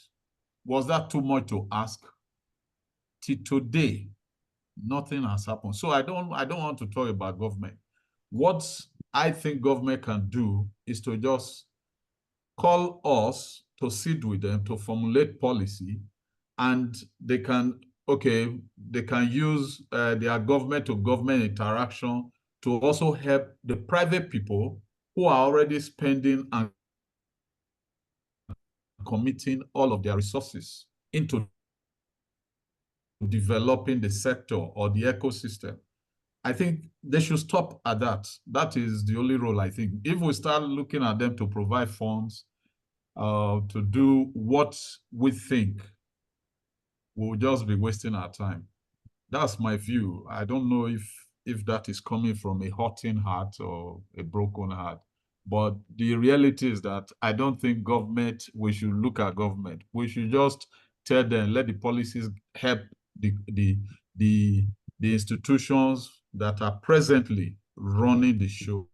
Was that too much to ask? Till today, nothing has happened. So I don't want to talk about government. What I think government can do is to just call us to sit with them to formulate policy, and they can use their government to government interaction to also help the private people who are already spending and committing all of their resources into developing the sector or the ecosystem. I think they should stop at that. That is the only role, I think. If we start looking at them to provide funds, to do what we think, we'll just be wasting our time. That's my view. I don't know if that is coming from a hurting heart or a broken heart. But the reality is that I don't think we should look at government. We should just tell them, let the policies help the institutions that are presently running the show.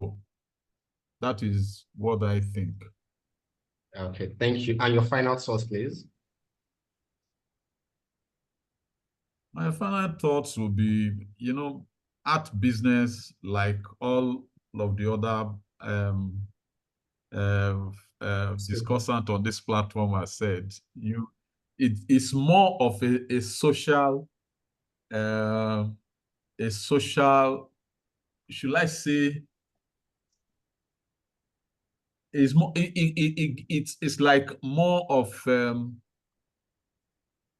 That is what I think. Okay, thank you. And your final thoughts, please. My final thoughts will be, art business, like all of the other discussant on this platform has said, it's more of a social, should I say, it's more, it's like more of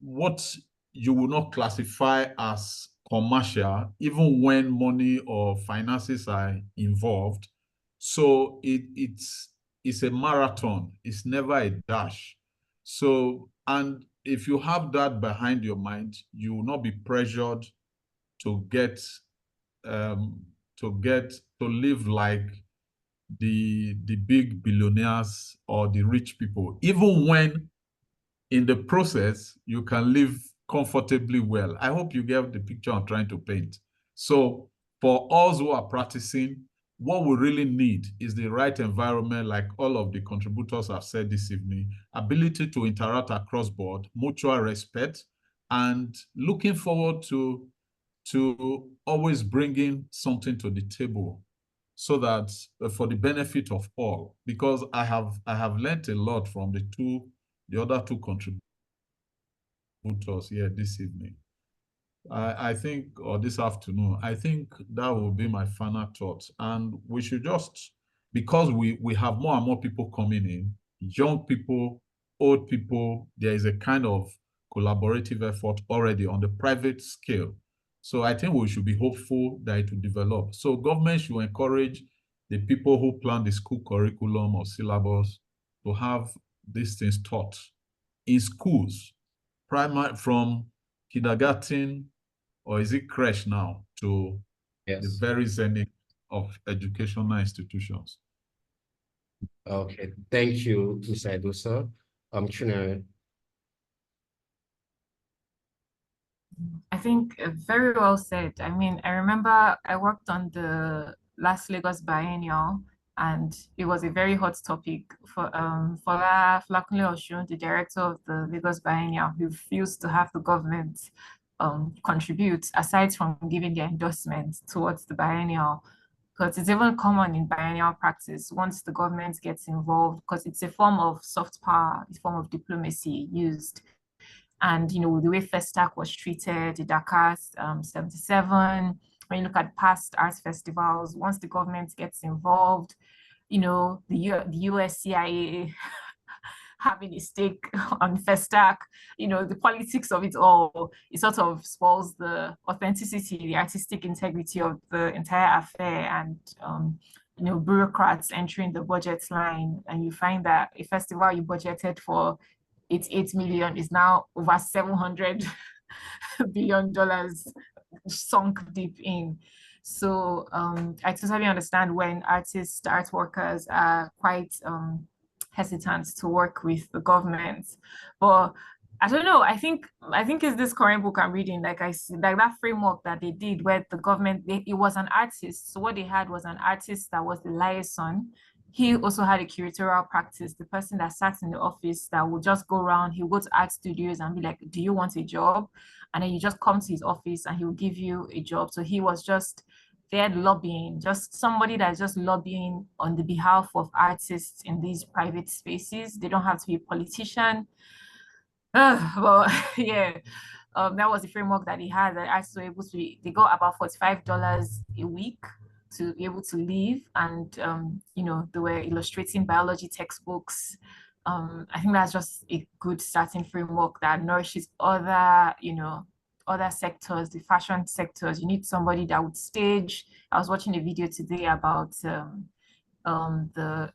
what you will not classify as commercial, even when money or finances are involved. So it's a marathon. It's never a dash. So, and if you have that behind your mind, you will not be pressured to live like the big billionaires or the rich people, even when in the process you can live comfortably well. I hope you get the picture I'm trying to paint. So for us who are practicing, what we really need is the right environment, like all of the contributors have said this evening, ability to interact across board, mutual respect, and looking forward to always bringing something to the table, so that for the benefit of all. Because I have learned a lot from the other two contributors here this evening. I think, or this afternoon, I think that will be my final thoughts. And we should just, because we have more and more people coming in, young people, old people, there is a kind of collaborative effort already on the private scale. So I think we should be hopeful that it will develop. So government should encourage the people who plan the school curriculum or syllabus to have these things taught in schools, primary, from kindergarten, or is it creche now, to the very zenith of educational institutions. Okay, thank you, Mr. Edosa. Chinyere. I think very well said. I mean, I remember I worked on the last Lagos Biennial, and it was a very hot topic for Flakunle Oshun, the director of the Lagos Biennial, who refused to have the government contribute, aside from giving their endorsement towards the biennial. Because it's even common in biennial practice once the government gets involved, because it's a form of soft power, a form of diplomacy used. And the way Festac was treated, the Dakar 77, when you look at past arts festivals, once the government gets involved, the US CIA having a stake on Festac, the politics of it all, it sort of spoils the authenticity, the artistic integrity of the entire affair. And bureaucrats entering the budget line, and you find that a festival you budgeted for 8 million is now over $700 billion sunk deep in. So I totally understand when artists, art workers are quite hesitant to work with the government. But I don't know. I think it's this current book I'm reading. Like I see, like that framework that they did, where the government, it was an artist. So what they had was an artist that was the liaison. He also had a curatorial practice, the person that sat in the office that would just go around. He would go to art studios and be like, do you want a job? And then you just come to his office and he will give you a job. So he was just there lobbying, just somebody that's just lobbying on the behalf of artists in these private spaces. They don't have to be a politician. Well, yeah, that was the framework that he had. That artists were able to, they got about $45 a week to be able to live, and they were illustrating biology textbooks. I think that's just a good starting framework that nourishes other other sectors, the fashion sectors. You need somebody that would stage. I was watching a video today about the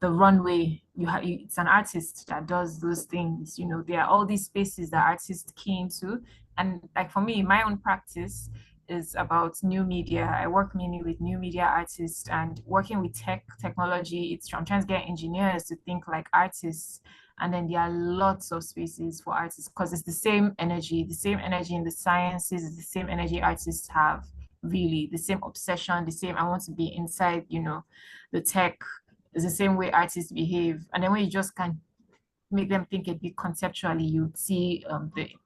runway. It's an artist that does those things. You know, there are all these spaces that artists key into. And like for me, my own practice is about new media. I work mainly with new media artists and working with technology. I'm trying to get engineers to think like artists. And then there are lots of spaces for artists because it's the same energy in the sciences, it's the same energy artists have, really, the same obsession, the same, I want to be inside, you know, the tech. Is the same way artists behave. And then when you just can make them think a bit conceptually, you see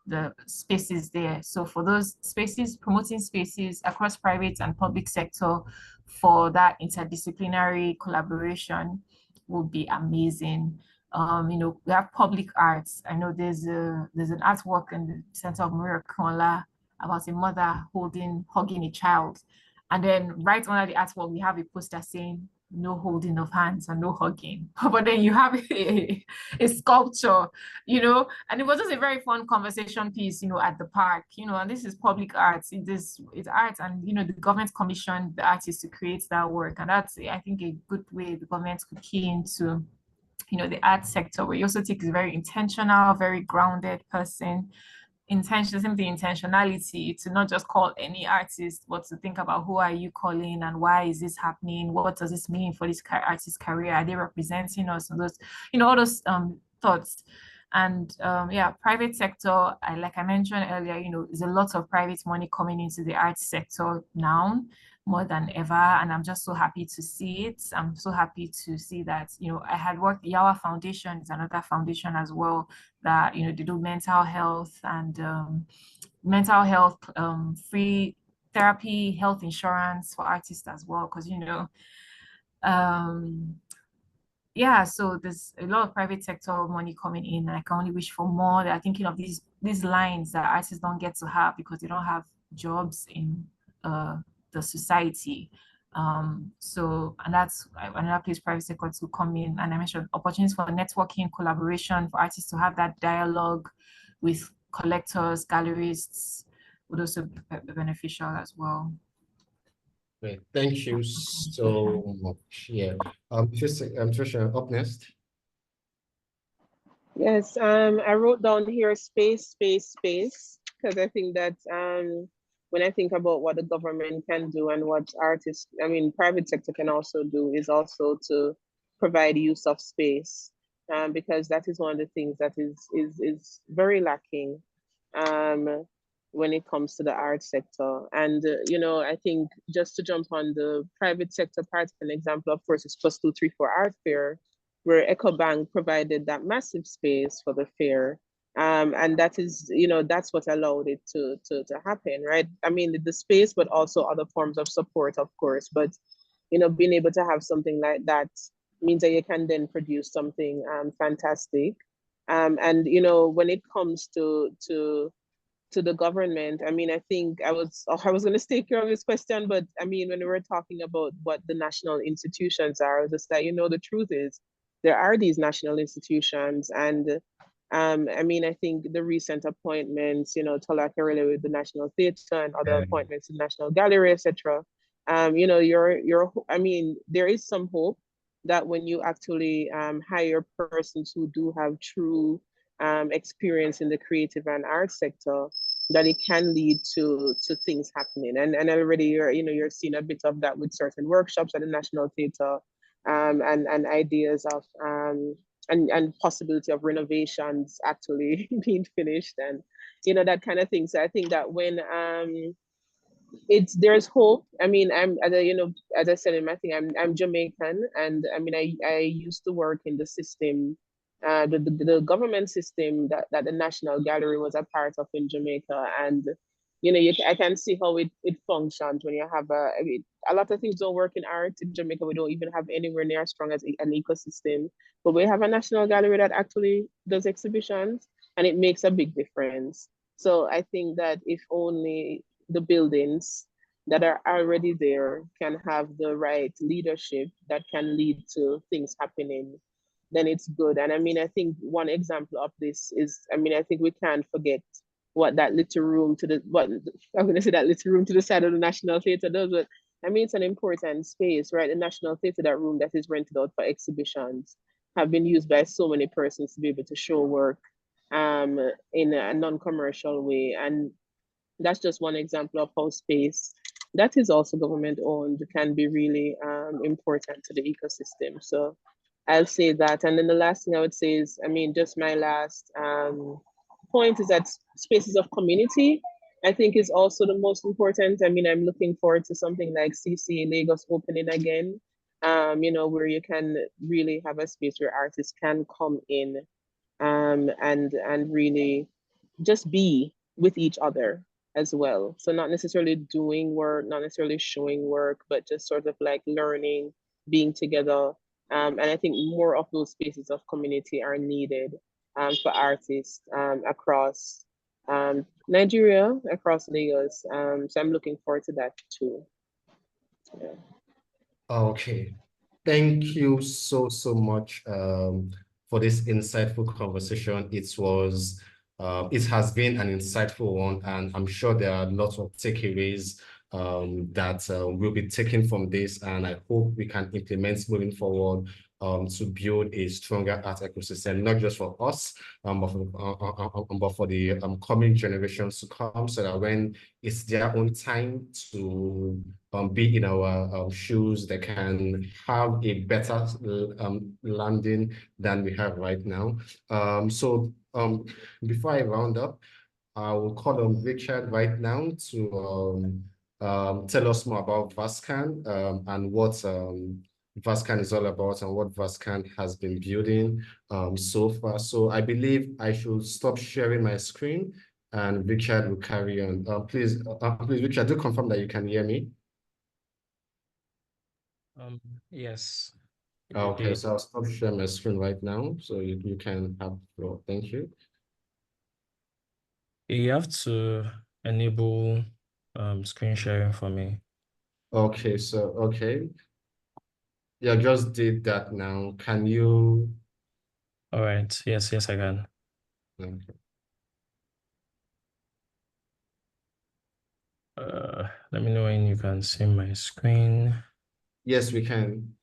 the spaces there. So for those spaces, promoting spaces across private and public sector for that interdisciplinary collaboration would be amazing. You know, we have public arts. I know there's an artwork in the center of Mirakola about a mother hugging a child. And then right under the artwork, we have a poster saying no holding of hands and no hugging. But then you have a sculpture, you know, and it was just a very fun conversation piece, you know, at the park, you know, and this is public arts. It's art, and, you know, the government commissioned the artists to create that work. And that's, I think, a good way the government could key into, you know, the art sector, where you also take a very intentional, very grounded person, the intentionality to not just call any artist, but to think about who are you calling and why is this happening? What does this mean for this artist's career? Are they representing us? And those, you know, all those thoughts. And yeah, private sector, like I mentioned earlier, you know, there's a lot of private money coming into the arts sector now, more than ever, and I'm just so happy to see it. I'm so happy to see that, you know, I had worked, Yawa Foundation is another foundation as well that, you know, they do mental health and free therapy, health insurance for artists as well, because, you know, yeah, so there's a lot of private sector money coming in, and I can only wish for more. They're thinking of these lines that artists don't get to have because they don't have jobs in the society. So, and that's another place private sector to come in. And I mentioned opportunities for networking, collaboration, for artists to have that dialogue with collectors, gallerists would also be beneficial as well. Great, thank you so much. Yeah, Tricia, up next. Yes, I wrote down here space, because I think that when I think about what the government can do and what artists, I mean, private sector can also do, is also to provide use of space, because that is one of the things that is very lacking when it comes to the art sector. And, you know, I think just to jump on the private sector part, an example, of course, is +234 Art Fair, where EcoBank provided that massive space for the fair. And that is, you know, that's what allowed it to happen, right? I mean, the space, but also other forms of support, of course. But, you know, being able to have something like that means that you can then produce something fantastic. And, you know, when it comes to the government, I mean, I think I was going to stay care of this question, but I mean, when we were talking about what the national institutions are, I was just like, you know, the truth is there are these national institutions, and I mean, I think the recent appointments, you know, Tola Kerele with the National Theatre and other appointments in National Gallery, etc. You know, I mean, there is some hope that when you actually hire persons who do have true experience in the creative and art sector, that it can lead to things happening. And already you're seeing a bit of that with certain workshops at the National Theatre, and ideas of and possibility of renovations actually being finished, and you know, that kind of thing. So I think that when there's hope. I mean, as I said in my thing, I'm Jamaican, and I mean, I used to work in the system, the government system that the National Gallery was a part of in Jamaica, and you know, I can see how it functions when you have I mean, a lot of things don't work in art in Jamaica. We don't even have anywhere near as strong as an ecosystem, but we have a National Gallery that actually does exhibitions, and it makes a big difference. So I think that if only the buildings that are already there can have the right leadership that can lead to things happening, then it's good. And I mean, I think one example of this is, I mean, I think we can't forget what that little room to the what I'm gonna say that little room to the side of the National Theatre does, but I mean it's an important space, right? The National Theatre, that room that is rented out for exhibitions, have been used by so many persons to be able to show work in a non-commercial way. And that's just one example of how space that is also government owned can be really important to the ecosystem. So I'll say that. And then the last thing I would say is, I mean, just my last point is that spaces of community, I think, is also the most important. I mean, I'm looking forward to something like CC Lagos opening again, you know, where you can really have a space where artists can come in and really just be with each other as well. So not necessarily doing work, not necessarily showing work, but just sort of like learning, being together. And I think more of those spaces of community are needed for artists across Nigeria, across Lagos. So I'm looking forward to that too. Yeah. Okay. Thank you so much for this insightful conversation. It has been an insightful one, and I'm sure there are lots of takeaways that will be taken from this, and I hope we can implement moving forward to build a stronger art ecosystem, not just for us, but for the coming generations to come, so that when it's their own time to be in our shoes, they can have a better landing than we have right now. So before I round up, I will call on Richard right now to tell us more about VASCAN and what VASCAN is all about and what VASCAN has been building so far. So I believe I should stop sharing my screen and Richard will carry on. Please, Richard, do confirm that you can hear me. Yes. Okay, so I'll stop sharing my screen right now, so you can have the floor. Thank you. You have to enable screen sharing for me. Okay, so okay. Yeah, just did that now. Can you? All right. Yes, I can. Okay. Let me know when you can see my screen. Yes, we can.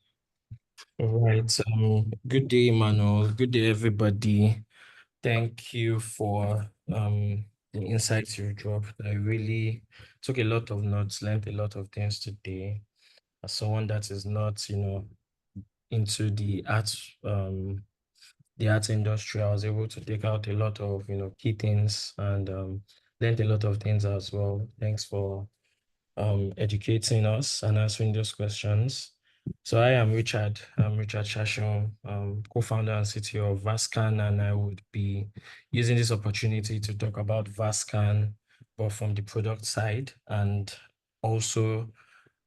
All right. Good day, Emmanuel. Good day, everybody. Thank you for the insights you dropped. I really took a lot of notes, learned a lot of things today. As someone that is not, into the art industry, I was able to take out a lot of, key things and learned a lot of things as well. Thanks for educating us and answering those questions. So I am Richard. I'm Richard Shashon, co-founder and CTO of VASCAN, and I would be using this opportunity to talk about VASCAN, but from the product side, and also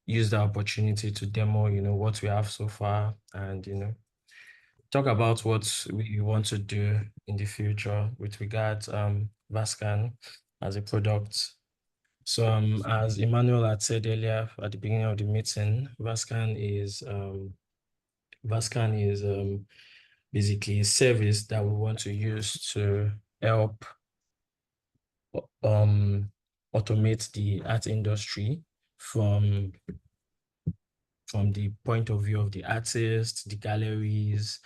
use the opportunity to demo, what we have so far, and talk about what we want to do in the future with regards VASCAN as a product. So as Emmanuel had said earlier at the beginning of the meeting, VASCAN is basically a service that we want to use to help automate the art industry from the point of view of the artists, the galleries,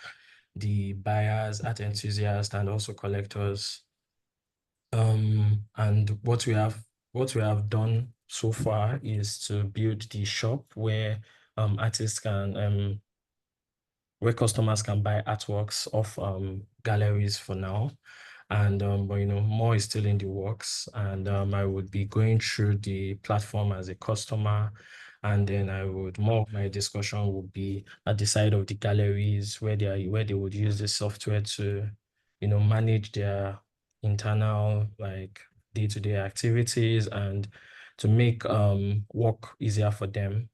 the buyers, art enthusiasts, and also collectors. And what we have done so far is to build the shop where artists can where customers can buy artworks of galleries for now. And but more is still in the works, and I would be going through the platform as a customer, and then more of my discussion would be at the side of the galleries where they would use the software to manage their internal like day-to-day activities and to make work easier for them.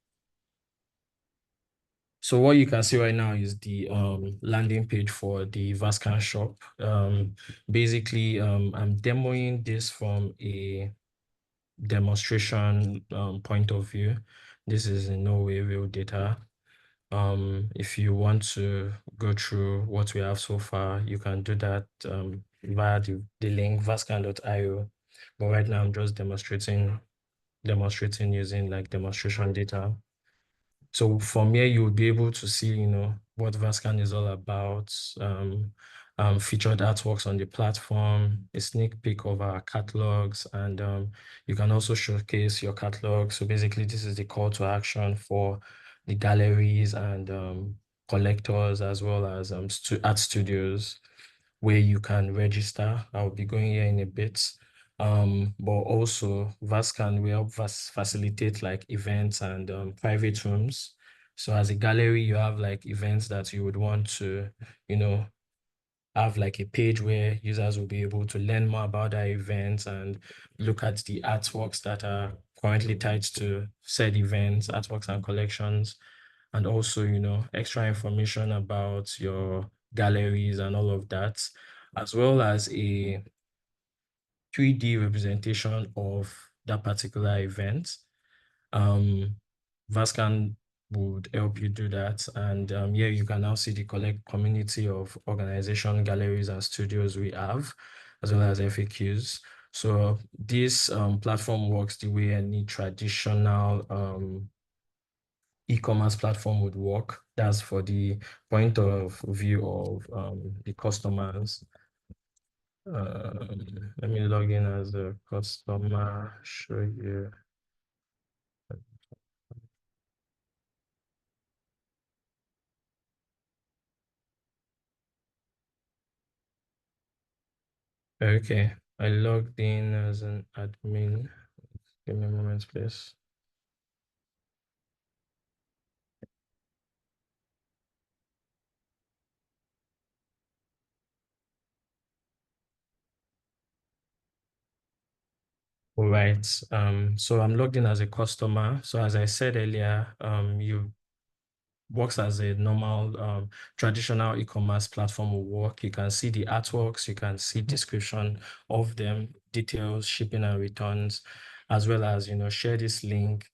So what you can see right now is the landing page for the VASCAN shop. Basically, I'm demoing this from a demonstration point of view. This is in no way real data. If you want to go through what we have so far, you can do that via the link vascan.io. But right now I'm just demonstrating using like demonstration data. So from here, you will be able to see, what VASCAN is all about, featured artworks on the platform, a sneak peek of our catalogs, and you can also showcase your catalog. So basically, this is the call to action for the galleries and collectors, as well as art studios, where you can register. I'll be going here in a bit. But also VASCAN will help facilitate like events and private rooms. So as a gallery, you have like events that you would want to, have like a page where users will be able to learn more about that event and look at the artworks that are currently tied to said events, artworks and collections, and also, extra information about your galleries and all of that, as well as a 3D representation of that particular event. VASCAN would help you do that. And here you can now see the collect community of organization, galleries, and studios we have, as well as FAQs. So this platform works the way any traditional e-commerce platform would work. That's for the point of view of the customers. Let me log in as a customer, show you. Okay, I logged in as an admin. Give me a moment, please. All right, so I'm logged in as a customer. So as I said earlier, you works as a normal traditional e-commerce platform will work. You can see the artworks, you can see description of them, details, shipping and returns, as well as, share this link,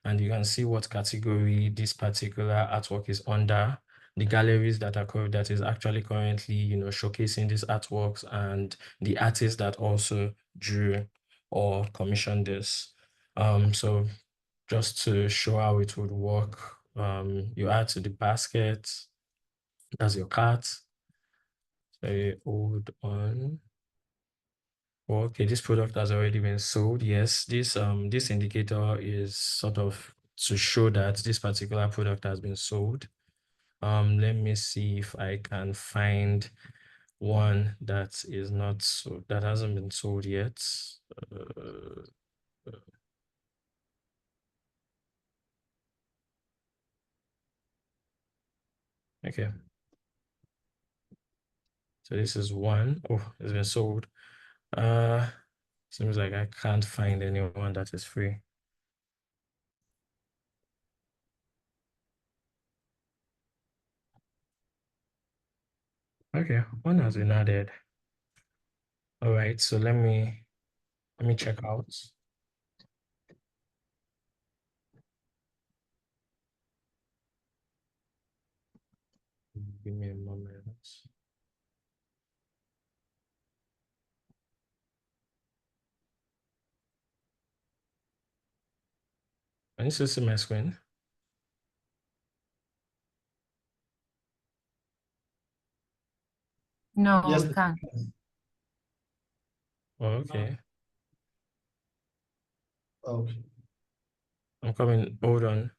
and you can see what category this particular artwork is under, the galleries that is actually currently, showcasing these artworks, and the artists that also drew or commissioned this. So just to show how it would work, you add to the basket, that's your cart. So hold on. Okay, this product has already been sold. Yes, this indicator is sort of to show that this particular product has been sold. Let me see if I can find one that is not sold, that hasn't been sold yet. Okay. So this is one. Oh, it's been sold. Seems like I can't find anyone that is free. Okay, one has been added. All right, so let me check out. Give me a moment. Can you still see my screen? No, Yes. we can't. Oh, okay. Okay. I'm coming. Hold on.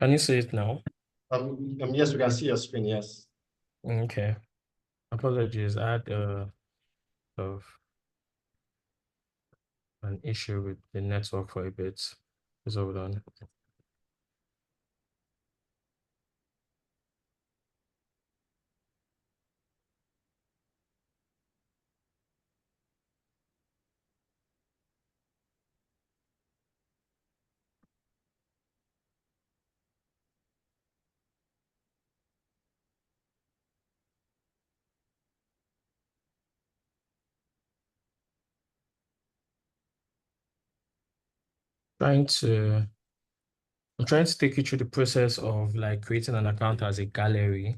Can you see it now? Yes, we can see your screen, yes. Okay. Apologies. I had of an issue with the network for a bit. Just hold on. trying to take you through the process of like creating an account as a gallery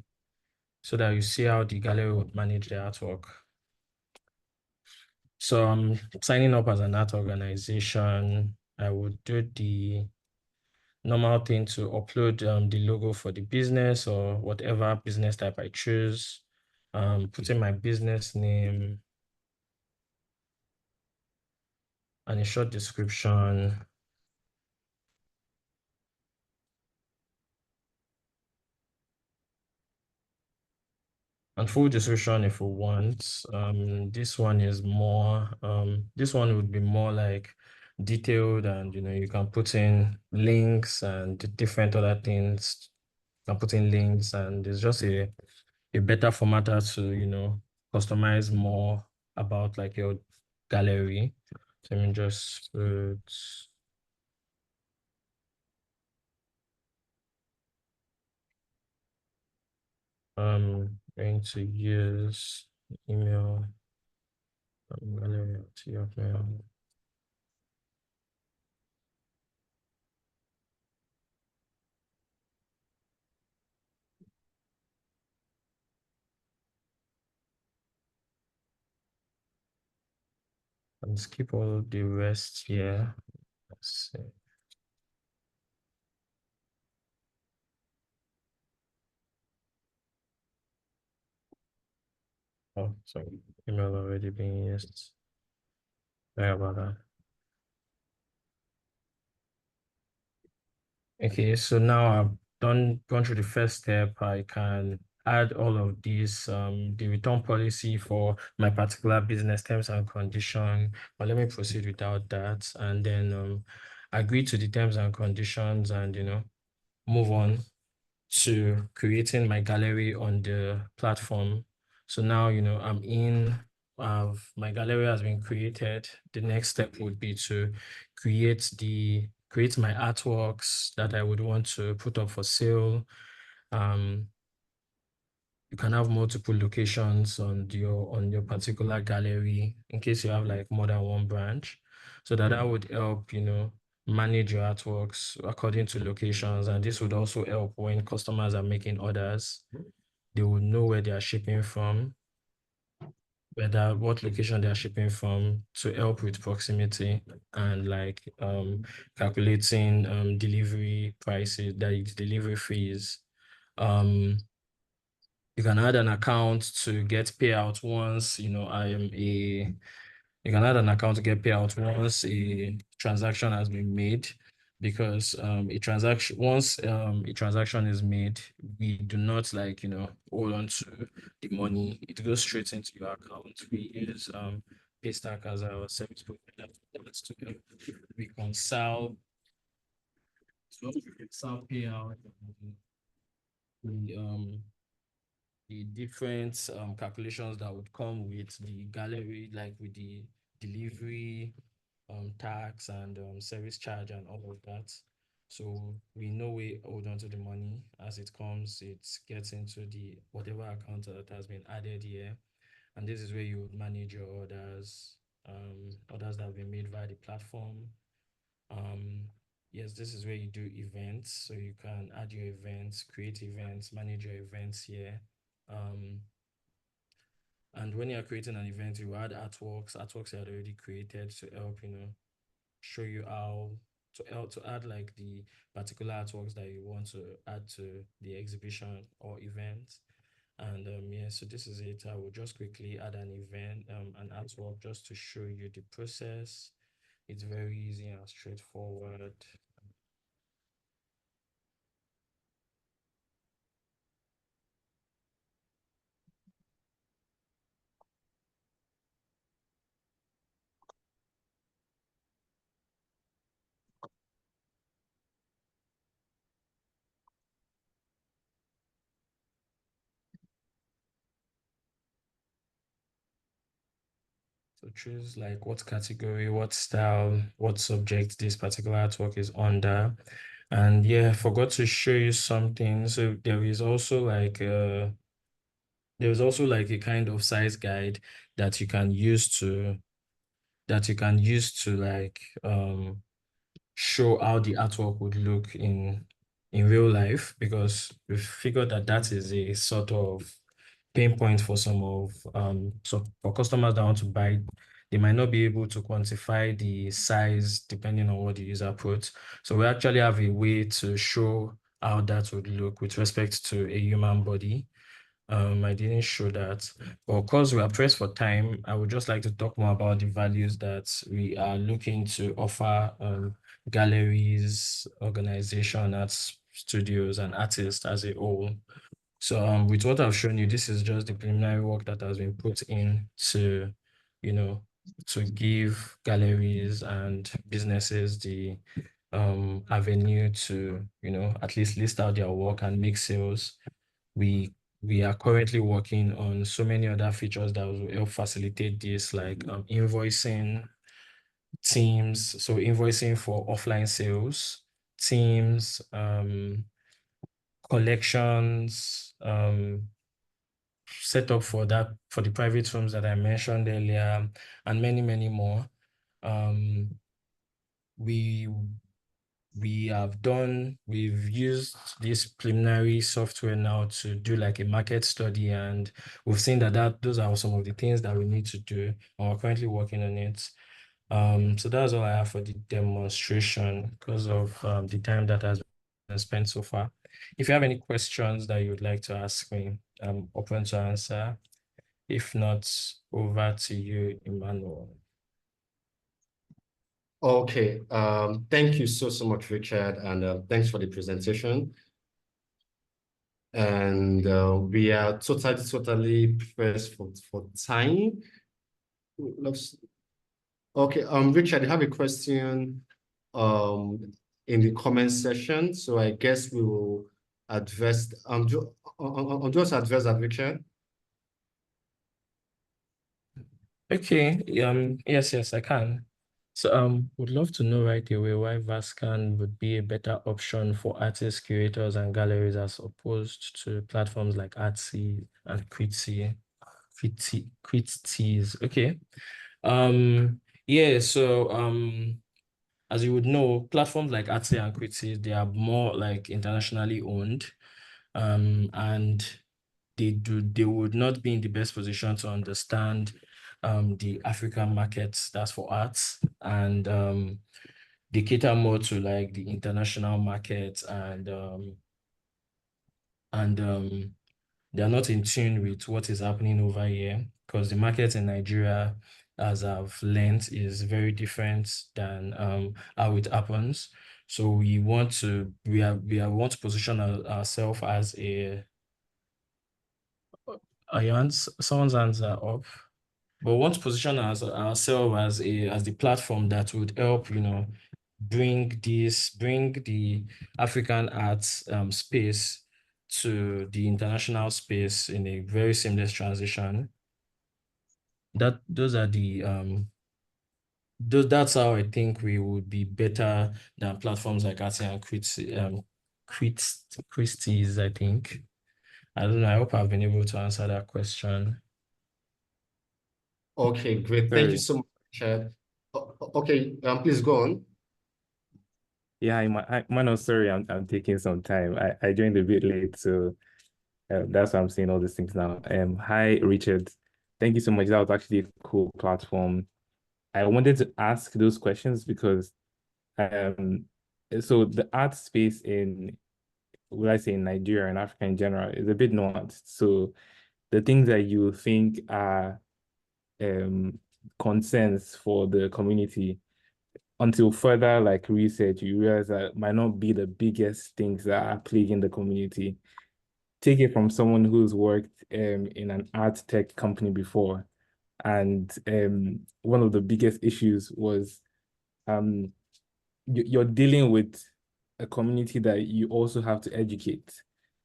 so that you see how the gallery would manage the artwork. So I'm signing up as an art organization. I would do the normal thing to upload the logo for the business or whatever business type I choose. Put in my business name and a short description. And full description if we want. This one is more, this one would be more like detailed, and you can put in links and different other things. You can put in links, and it's just a better formatter to customize more about like your gallery. So let me just put going to use email gallery to your mail. And skip all the rest here. Let's see. Oh, sorry, email already being used. Sorry about that. Okay, so now I've gone through the first step. I can add all of these, the return policy for my particular business terms and condition. But let me proceed without that, and then agree to the terms and conditions, and move on to creating my gallery on the platform. So now I'm in. My gallery has been created. The next step would be to create my artworks that I would want to put up for sale. You can have multiple locations on your particular gallery in case you have like more than one branch. So that would help, manage your artworks according to locations. And this would also help when customers are making orders. They would know where they are shipping from, what location they are shipping from, to help with proximity and like calculating delivery prices, delivery fees. You can add an account to get payout once you can add an account to get payout once a transaction has been made, because once a transaction is made, we do not hold on to the money. It goes straight into your account. We use Paystack as our service provider to help reconcile payout, the different calculations that would come with the gallery, like with the delivery tax and service charge and all of that. So we know we hold on to the money as it comes. It gets into the whatever account that has been added here, and this is where you would manage your orders, orders that have been made via the platform. Yes, this is where you do events. So you can add your events, create events, manage your events here. And when you're creating an event, you add artworks you had already created to help, show you how to add like the particular artworks that you want to add to the exhibition or event. And yeah, so this is it. I will just quickly add an event, an artwork, just to show you the process. It's very easy and straightforward. So choose like what category, what style, what subject this particular artwork is under. And yeah, I forgot to show you something. So there is also like a kind of size guide that you can use to like show how the artwork would look in real life, because we figured that that is a sort of pain point for some of so for customers that want to buy, they might not be able to quantify the size depending on what the user puts. So we actually have a way to show how that would look with respect to a human body. I didn't show that, but of course we are pressed for time. I would just like to talk more about the values that we are looking to offer galleries, organization, arts studios, and artists as a whole. So with what I've shown you, this is just the preliminary work that has been put in to, to give galleries and businesses the avenue to, at least list out their work and make sales. We are currently working on so many other features that will help facilitate this, like invoicing, teams, so invoicing for offline sales, teams, collections, set up for that, for the private rooms that I mentioned earlier, and many, many more. We've used this preliminary software now to do like a market study, and we've seen that those are some of the things that we need to do, and we're currently working on it. So that's all I have for the demonstration because of the time that has been spent so far. If you have any questions that you would like to ask me, I'm open to answer. If not, over to you, Emmanuel. Okay, thank you so much, Richard, and thanks for the presentation. And we are totally pressed for time. Okay, Richard, you have a question in the comment section, so I guess we will address just address that, Richard. Okay, yes, I can. So would love to know right away why VASCAN would be a better option for artists, curators, and galleries as opposed to platforms like Artsy and Quitsy. Okay. Yeah, so as you would know, platforms like Artsy and Quitsy, they are more like internationally owned. And they would not be in the best position to understand the African markets, that's for arts, and they cater more to like the international markets, and they are not in tune with what is happening over here, because the market in Nigeria, as I've learned, is very different than how it happens. So we want to position ourselves as a someone's hands are up. But we want to position ourselves as the platform that would help, bring the African arts space to the international space in a very seamless transition. That's how I think we would be better than platforms like Artsy and Christie's, I think. I don't know. I hope I've been able to answer that question. Okay, great. Thank you so much, Richard. Okay, please go on. Yeah, I'm sorry, I'm taking some time. I joined a bit late, so that's why I'm saying all these things now. Hi, Richard. Thank you so much. That was actually a cool platform. I wanted to ask those questions because so the art space in, would I say, in Nigeria and Africa in general is a bit nuanced. So the things that you think are concerns for the community, until further like research, you realize that might not be the biggest things that are plaguing the community. Take it from someone who's worked in an art tech company before, and one of the biggest issues was you're dealing with a community that you also have to educate.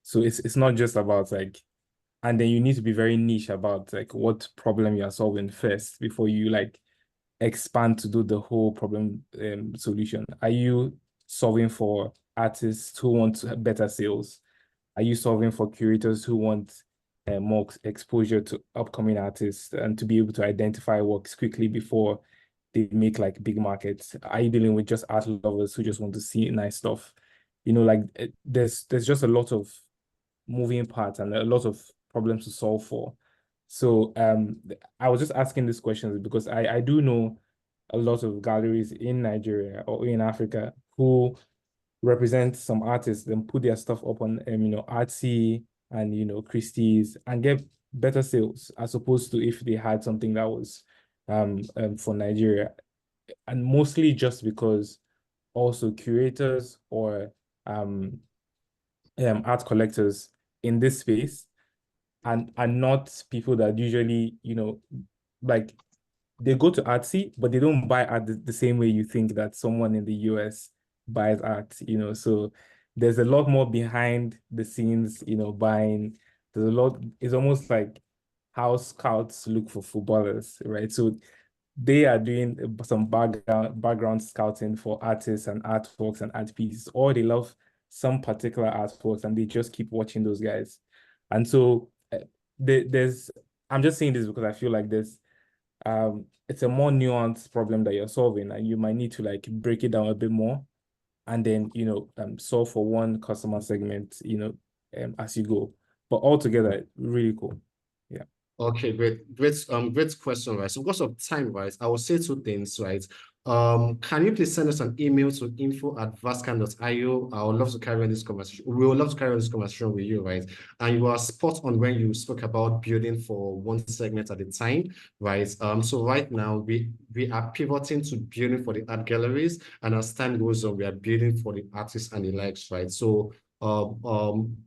So it's not just about like, and then you need to be very niche about like what problem you are solving first before you like expand to do the whole problem solution. Are you solving for artists who want better sales? Are you solving for curators who want more exposure to upcoming artists and to be able to identify works quickly before they make like big markets? Are you dealing with just art lovers who just want to see nice stuff? You know, like there's just a lot of moving parts and a lot of problems to solve for. So I was just asking these questions because I do know a lot of galleries in Nigeria or in Africa who represent some artists and put their stuff up on Artsy and Christie's and get better sales as opposed to if they had something that was for Nigeria. And mostly just because also curators or art collectors in this space and are not people that usually, like they go to Artsy, but they don't buy art the same way you think that someone in the US buys art, So there's a lot more behind the scenes, buying. There's a lot, it's almost like how scouts look for footballers, right? So they are doing some background scouting for artists and artworks and art pieces, or they love some particular artworks and they just keep watching those guys. And so I'm just saying this because I feel like it's a more nuanced problem that you're solving, and you might need to like break it down a bit more and then solve for one customer segment as you go, but altogether really cool. Yeah. Okay, great question, right? So because of time, right, I will say two things, right? Can you please send us an email to info@vascan.io? I would love to carry on this conversation. We would love to carry on this conversation with you, right? And you are spot on when you spoke about building for one segment at a time, right? So right now we are pivoting to building for the art galleries, and as time goes on, we are building for the artists and the likes, right? So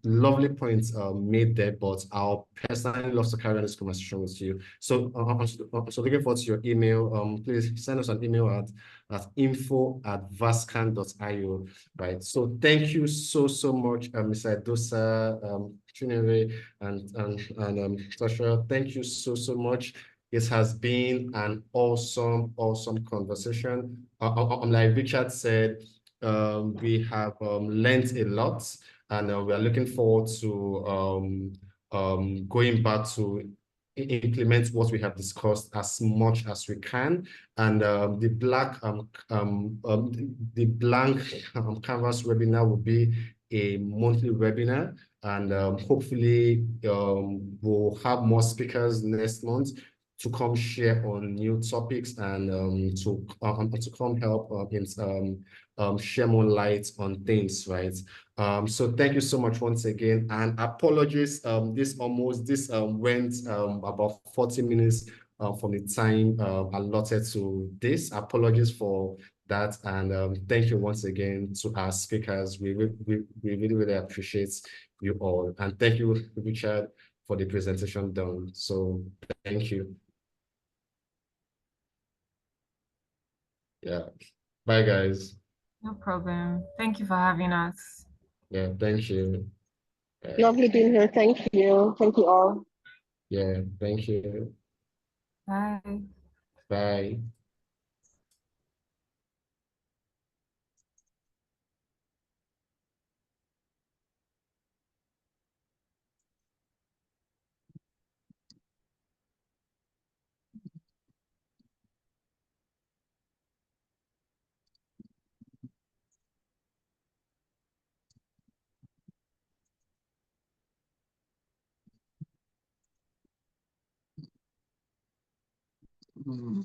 lovely points made there, but I'll personally love to carry on this conversation with you. So I'm so looking forward to your email. Please send us an email at info@vascan.io, right? So thank you so much, Mr. Edosa, Chinyere, and Tasha. Thank you so much. It has been an awesome conversation. Like Richard said, we have learned a lot, and we are looking forward to going back to implement what we have discussed as much as we can. And the blank canvas webinar will be a monthly webinar, and hopefully we'll have more speakers next month to come share on new topics and to come help share more light on things, right? So thank you so much once again, and apologies. This went about 40 minutes from the time allotted to this. Apologies for that, and thank you once again to our speakers. We really appreciate you all, and thank you, Richard, for the presentation done. So thank you. Yeah. Bye, guys. No problem. Thank you for having us. Yeah, thank you. Lovely being here. Thank you. Thank you all. Yeah, thank you. Bye. Bye. Mm.